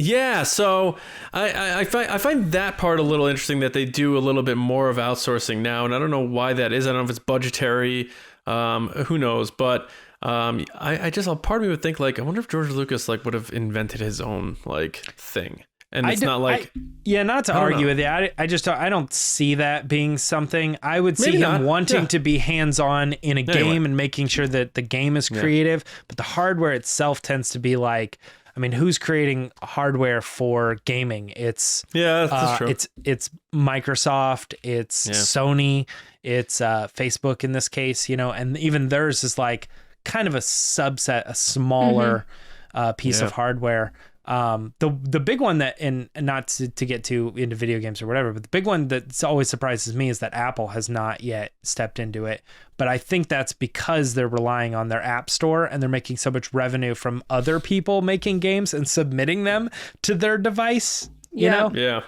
Yeah, so I find that part a little interesting, that they do a little bit more of outsourcing now, and I don't know why that is. I don't know if it's budgetary, who knows, but I just, part of me would think like, I wonder if George Lucas like would have invented his own like thing. And it's not like... not to argue with you. I don't see that being something. I would see him wanting to be hands-on in a game and making sure that the game is creative, but the hardware itself tends to be like... I mean, who's creating hardware for gaming? It's that's true. It's Microsoft, it's Sony, it's Facebook in this case, you know, and even theirs is like kind of a subset, a smaller piece of hardware. The big one that, and not to get too into video games or whatever, but the big one that always surprises me is that Apple has not yet stepped into it. But I think that's because they're relying on their app store and they're making so much revenue from other people making games and submitting them to their device. You know,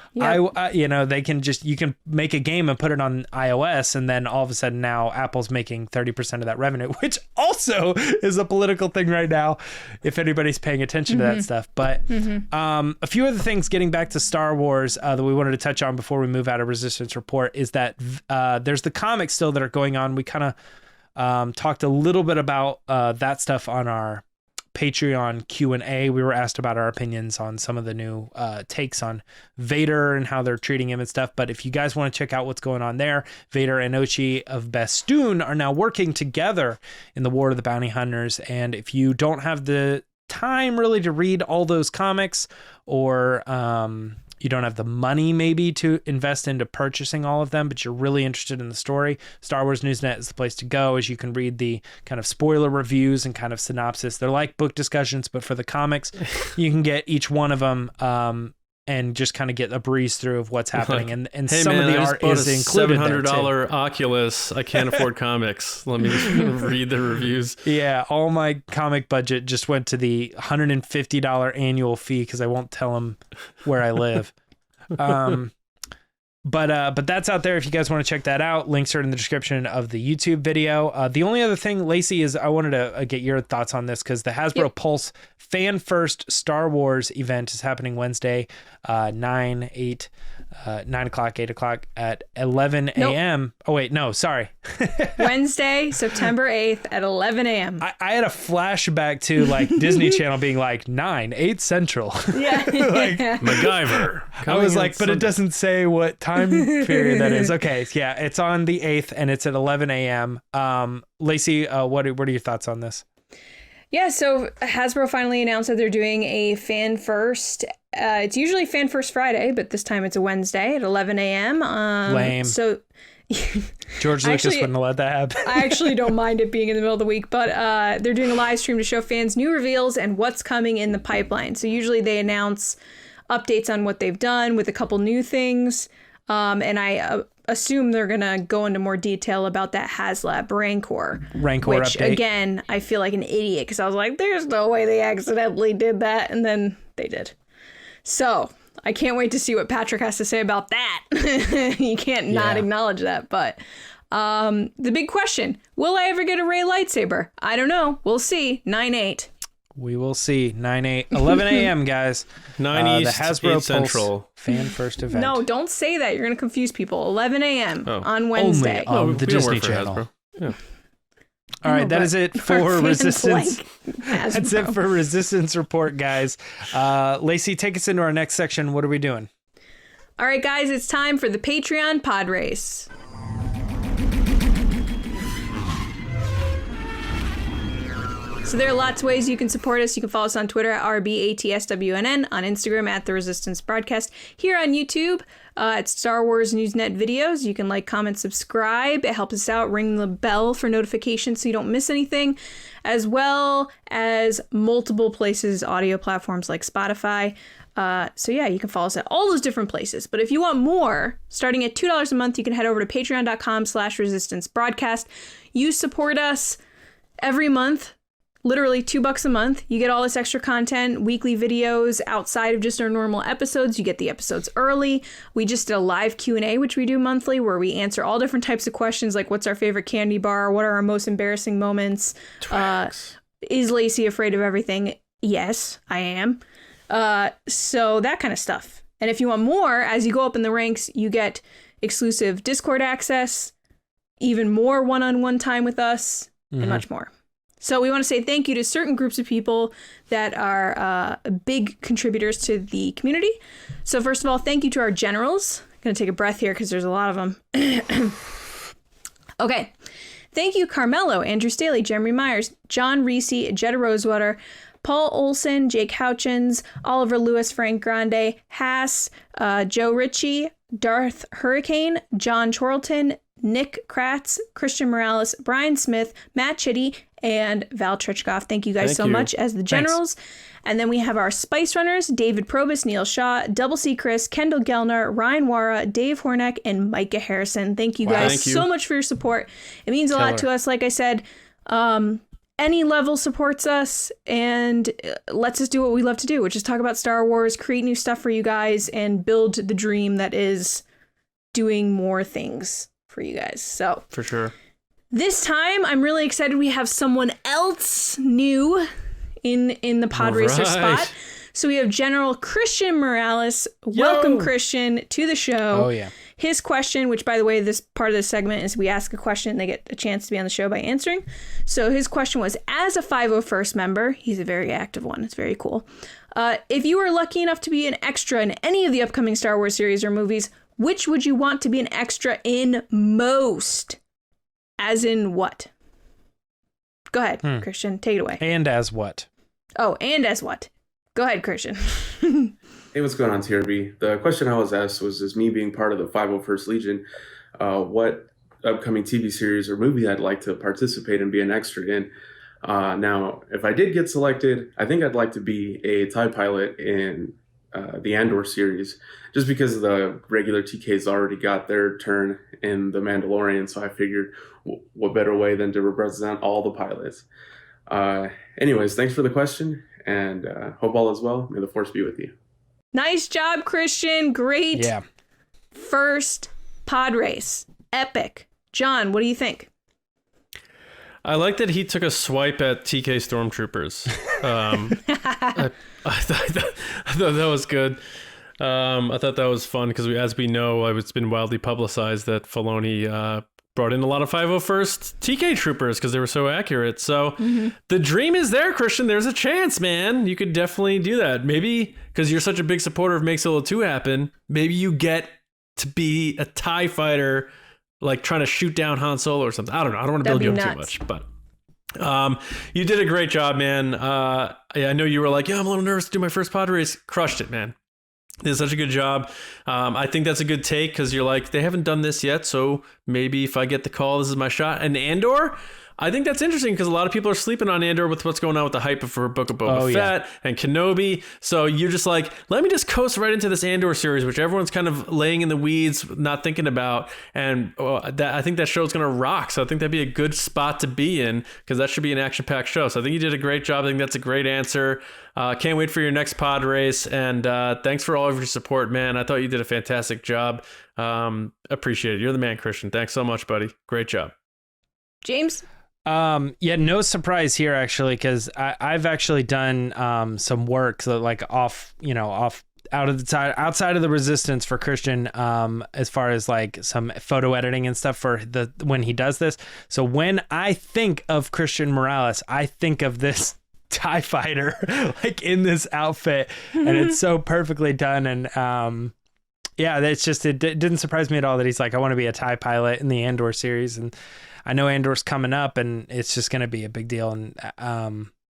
you know, they can you can make a game and put it on iOS, and then all of a sudden now Apple's making 30% of that revenue, which also is a political thing right now, if anybody's paying attention to that stuff. But a few other things, getting back to Star Wars, that we wanted to touch on before we move out of Resistance Report is that there's the comics still that are going on. We kind of talked a little bit about that stuff on our Patreon Q&A. We were asked about our opinions on some of the new takes on Vader and how they're treating him and stuff. But if you guys want to check out what's going on there, Vader and Ochi of Bestoon are now working together in the War of the Bounty Hunters. And if you don't have the time really to read all those comics, or you don't have the money maybe to invest into purchasing all of them, but you're really interested in the story, Star Wars Newsnet is the place to go, as you can read the kind of spoiler reviews and kind of synopsis. They're like book discussions, but for the comics. You can get each one of them and just kind of get a breeze through of what's happening. Like, and hey some man, of the I art just is bought a included there $700 too. Oculus. I can't afford comics. Let me read the reviews. Yeah, all my comic budget just went to the $150 annual fee because I won't tell them where I live. But that's out there if you guys want to check that out. Links are in the description of the YouTube video. The only other thing, Lacey, is I wanted to get your thoughts on this, because the Hasbro Pulse Fan First Star Wars event is happening Wednesday, 9 o'clock, 8 o'clock at 11 a.m. Nope. Oh, wait, no, sorry. Wednesday, September 8th at 11 a.m. I had a flashback to like Disney Channel being like 8 Central. Yeah. Like MacGyver. I was like, but it doesn't say what time period that is. Okay, yeah, it's on the 8th and it's at 11 a.m. Lacey, what are your thoughts on this? Yeah, so Hasbro finally announced that they're doing a Fan First. It's usually Fan First Friday, but this time it's a Wednesday at 11 a.m. Lame. So George Lucas wouldn't have let that happen. I actually don't mind it being in the middle of the week, but they're doing a live stream to show fans new reveals and what's coming in the pipeline. So usually they announce updates on what they've done with a couple new things. And I assume they're going to go into more detail about that HasLab Rancor which, update. Again, I feel like an idiot because I was like, there's no way they accidentally did that. And then they did. So I can't wait to see what Patrick has to say about that. You can't not acknowledge that. But the big question, will I ever get a Rey lightsaber? I don't know. We'll see. 9/8. We will see. 11 a.m., guys. 9 East, the Hasbro 8 Central. Fan First event. No, don't say that. You're going to confuse people. 11 a.m. on Wednesday. Only on the Disney Channel. Yeah. All right, that is it for Resistance. That's it for Resistance Report, guys. Lacey, take us into our next section. What are we doing? All right, guys, it's time for the Patreon pod race. So there are lots of ways you can support us. You can follow us on Twitter at RBATSWNN, on Instagram at The Resistance Broadcast, here on YouTube at Star Wars Newsnet Videos. You can like, comment, subscribe. It helps us out. Ring the bell for notifications so you don't miss anything, as well as multiple places, audio platforms like Spotify. So yeah, you can follow us at all those different places. But if you want more, starting at $2 a month, you can head over to patreon.com/Resistance Broadcast. You support us every month. Literally $2 a month. You get all this extra content, weekly videos outside of just our normal episodes. You get the episodes early. We just did a live Q&A, which we do monthly, where we answer all different types of questions, like what's our favorite candy bar? What are our most embarrassing moments? Is Lacey afraid of everything? Yes, I am. So that kind of stuff. And if you want more, as you go up in the ranks, you get exclusive Discord access, even more one-on-one time with us, and much more. So we want to say thank you to certain groups of people that are big contributors to the community. So first of all, thank you to our generals. I'm going to take a breath here because there's a lot of them. Okay. Thank you, Carmelo, Andrew Staley, Jeremy Myers, John Reese, Jetta Rosewater, Paul Olson, Jake Houchins, Oliver Lewis, Frank Grande, Haas, Joe Ritchie, Darth Hurricane, John Chorlton, Nick Kratz, Christian Morales, Brian Smith, Matt Chitty, and Val Trichkoff. Thank you guys so much as the generals. Thanks. And then we have our Spice Runners, David Probus, Neil Shaw, Double C Chris, Kendall Gellner, Ryan Wara, Dave Hornack, and Micah Harrison. Thank you guys so much for your support. It means a lot to us. Like I said, any level supports us and lets us do what we love to do, which is talk about Star Wars, create new stuff for you guys, and build the dream that is doing more things for you guys. So for sure. This time, I'm really excited. We have someone else new in the PodRacer spot. So we have General Christian Morales. Welcome, Christian, to the show. Oh, yeah. his question, which by the way, this part of the segment is we ask a question and they get a chance to be on the show by answering. So his question was, as a 501st member, he's a very active one. It's very cool. If you were lucky enough to be an extra in any of the upcoming Star Wars series or movies, which would you want to be an extra in most? As in what? Go ahead, Christian. Take it away. And as what? Oh, and as what? Go ahead, Christian. Hey, what's going on, TRB? The question I was asked was, as me being part of the 501st Legion, what upcoming TV series or movie I'd like to participate and be an extra in. Now, if I did get selected, I think I'd like to be a TIE pilot in the Andor series, just because the regular TKs already got their turn in The Mandalorian, so I figured what better way than to represent all the pilots. Anyways, thanks for the question, and hope all is well. May the Force be with you. Nice job, Christian. Great. Yeah. First pod race. Epic. John, what do you think? I like that he took a swipe at TK Stormtroopers. I thought that was good. I thought that was fun because, as we know, it's been wildly publicized that Filoni brought in a lot of 501st TK troopers because they were so accurate. So the dream is there, Christian. There's a chance, man. You could definitely do that. Maybe because you're such a big supporter of Make Solo 2 happen, maybe you get to be a TIE fighter, like trying to shoot down Han Solo or something. I don't know. I don't want to build you up too much, but you did a great job, man. I know you were like, I'm a little nervous to do my first pod race. Crushed it, man. Did such a good job. I think that's a good take because you're like, they haven't done this yet, so maybe if I get the call, this is my shot. And Andor, I think that's interesting because a lot of people are sleeping on Andor with what's going on with the hype for Book of Boba Fett and Kenobi. So you're just like, let me just coast right into this Andor series, which everyone's kind of laying in the weeds, not thinking about. And I think that show's going to rock. So I think that'd be a good spot to be in because that should be an action-packed show. So I think you did a great job. I think that's a great answer. Can't wait for your next pod race. And thanks for all of your support, man. I thought you did a fantastic job. Appreciate it. You're the man, Christian. Thanks so much, buddy. Great job. James? No surprise here actually, because I've actually done some work so like outside of the Resistance for Christian, as far as like some photo editing and stuff for when he does this. So when I think of Christian Morales, I think of this TIE fighter like in this outfit, and it's so perfectly done. And that's just it didn't surprise me at all that he's like, I want to be a TIE pilot in the Andor series, and I know Andor's coming up and it's just going to be a big deal. And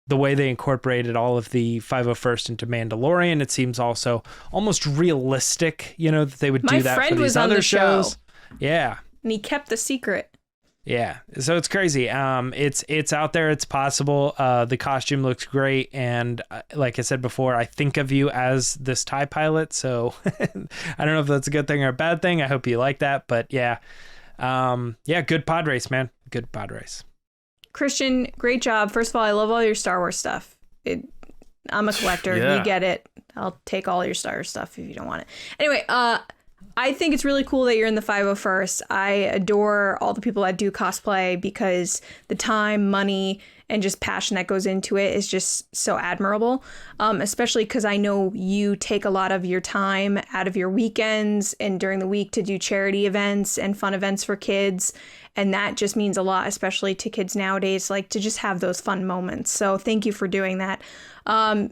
the way they incorporated all of the 501st into Mandalorian, it seems also almost realistic, that they would do that for these other shows. Yeah. And he kept the secret. Yeah. So it's crazy. It's out there. It's possible. The costume looks great. And like I said before, I think of you as this TIE pilot. So I don't know if that's a good thing or a bad thing. I hope you like that. But yeah. Good pod race, man. Good pod race. Christian, great job. First of all, I love all your Star Wars stuff. I'm a collector. Yeah. You get it. I'll take all your Star Wars stuff if you don't want it. Anyway, I think it's really cool that you're in the 501st. I adore all the people that do cosplay because the time, money, and just passion that goes into it is just so admirable. Especially because I know you take a lot of your time out of your weekends and during the week to do charity events and fun events for kids. And that just means a lot, especially to kids nowadays, like to just have those fun moments. So thank you for doing that.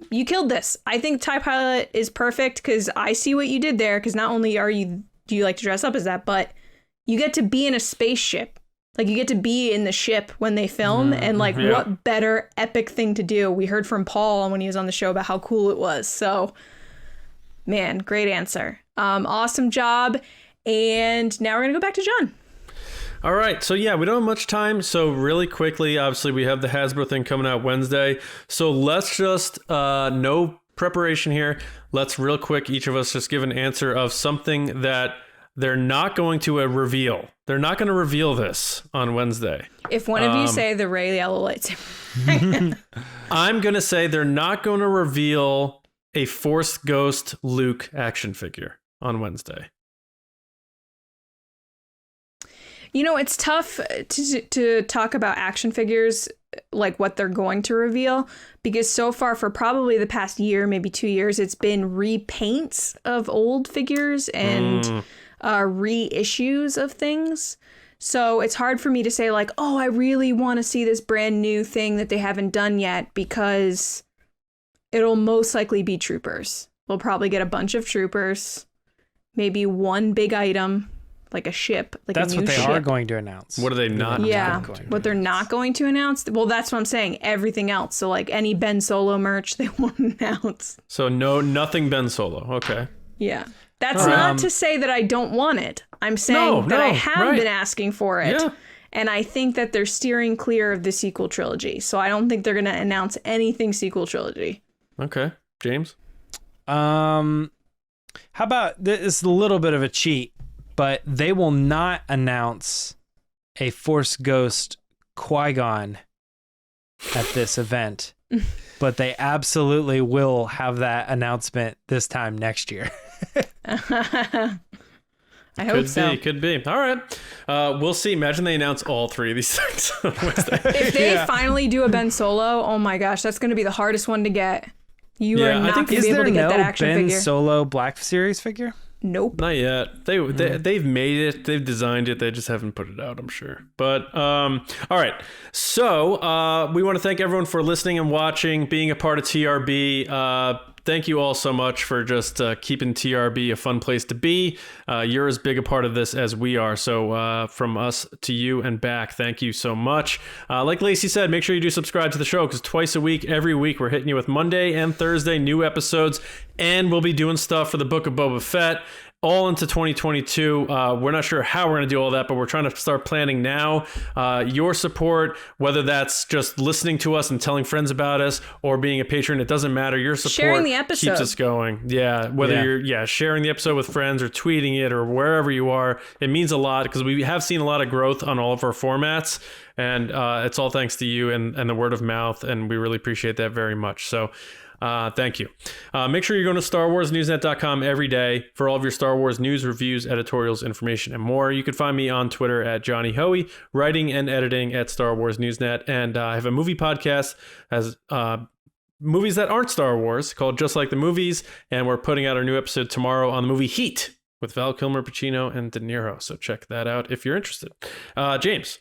You killed this. I think TIE Pilot is perfect because I see what you did there. Because not only do you like to dress up as that, but you get to be in a spaceship. Like you get to be in the ship when they film, and like what better epic thing to do? We heard from Paul when he was on the show about how cool it was. So, man, great answer. Awesome job. And now we're gonna go back to John. All right. So, yeah, we don't have much time. So really quickly, obviously, we have the Hasbro thing coming out Wednesday. So let's just, no preparation here. Let's real quick, each of us just give an answer of something that they're not going to reveal. They're not going to reveal this on Wednesday. If one of you say the Rey Yellow lightsaber. I'm going to say they're not going to reveal a Force Ghost Luke action figure on Wednesday. It's tough to talk about action figures, like what they're going to reveal, because so far for probably the past year, maybe 2 years, it's been repaints of old figures and reissues of things. So it's hard for me to say like, oh, I really want to see this brand new thing that they haven't done yet, because it'll most likely be troopers. We'll probably get a bunch of troopers, maybe one big item, like a ship, like That's a new what they ship. are going to announce. What are they not? Yeah, going to what they're not going to announce. Well, that's what I'm saying. Everything else. So like any Ben Solo merch, they won't announce. So nothing Ben Solo. Okay. Yeah. That's not to say that I don't want it. I'm saying that I have been asking for it. Yeah. And I think that they're steering clear of the sequel trilogy. So I don't think they're going to announce anything sequel trilogy. Okay. James? How about this is a little bit of a cheat, but they will not announce a Force Ghost Qui-Gon at this event. But they absolutely will have that announcement this time next year. I hope so. Could be. All right. We'll see. Imagine they announce all three of these things on Wednesday. If they finally do a Ben Solo, oh my gosh, that's going to be the hardest one to get. You are not going to be able to get that action Ben figure. Solo Black Series figure? Nope. Not yet. They've made it. They've designed it. They just haven't put it out, I'm sure. But all right. So we want to thank everyone for listening and watching, being a part of TRB. Thank you all so much for just keeping TRB a fun place to be. You're as big a part of this as we are. So from us to you and back, thank you so much. Like Lacey said, make sure you do subscribe to the show, because twice a week, every week, we're hitting you with Monday and Thursday new episodes. And we'll be doing stuff for the Book of Boba Fett all into 2022. We're not sure how we're going to do all that, but we're trying to start planning now. Your support, whether that's just listening to us and telling friends about us or being a patron, it doesn't matter. Your support sharing the episode keeps us going. Yeah, whether you're sharing the episode with friends or tweeting it or wherever you are, it means a lot, because we have seen a lot of growth on all of our formats, and it's all thanks to you and the word of mouth, and we really appreciate that very much. So thank you. Make sure you're going to StarWarsNewsNet.com every day for all of your Star Wars news, reviews, editorials, information, and more. You can find me on Twitter at Johnny Hoey, writing and editing at Star Wars Newsnet, and I have a movie podcast as movies that aren't Star Wars called Just Like the Movies, and we're putting out our new episode tomorrow on the movie Heat with Val Kilmer, Pacino, and De Niro. So check that out if you're interested. James.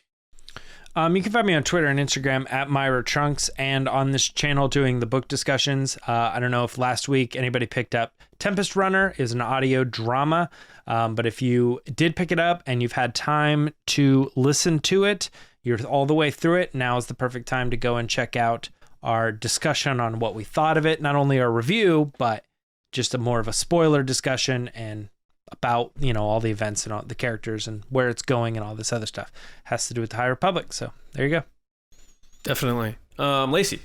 You can find me on Twitter and Instagram at Myra Trunks, and on this channel doing the book discussions. I don't know if last week anybody picked up Tempest Runner is an audio drama, but if you did pick it up and you've had time to listen to it, you're all the way through it, now is the perfect time to go and check out our discussion on what we thought of it. Not only our review, but just more of a spoiler discussion and about, all the events and all the characters and where it's going and all this other stuff. Has to do with the High Republic. So there you go. Definitely. Lacey.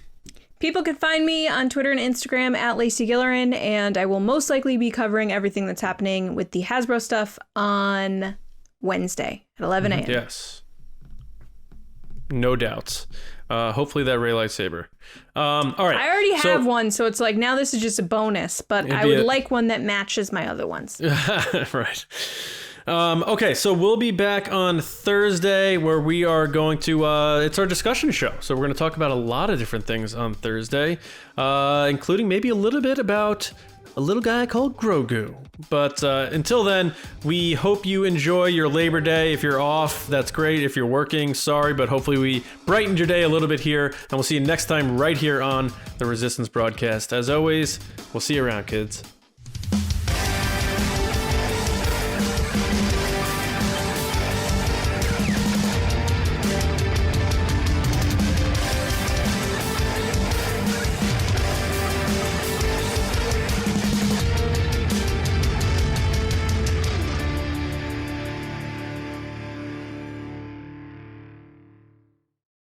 People can find me on Twitter and Instagram at Lacey Gillerin, and I will most likely be covering everything that's happening with the Hasbro stuff on Wednesday at 11 a.m. Yes. No doubts. Hopefully that Ray lightsaber. All right. I already have one, so it's like now this is just a bonus, but I would like one that matches my other ones. Right. Okay, so we'll be back on Thursday where we are going to, it's our discussion show. So we're going to talk about a lot of different things on Thursday, including maybe a little bit about a little guy called Grogu. But until then, we hope you enjoy your Labor Day. If you're off, that's great. If you're working, sorry, but hopefully we brightened your day a little bit here. And we'll see you next time right here on the Resistance broadcast. As always, we'll see you around, kids.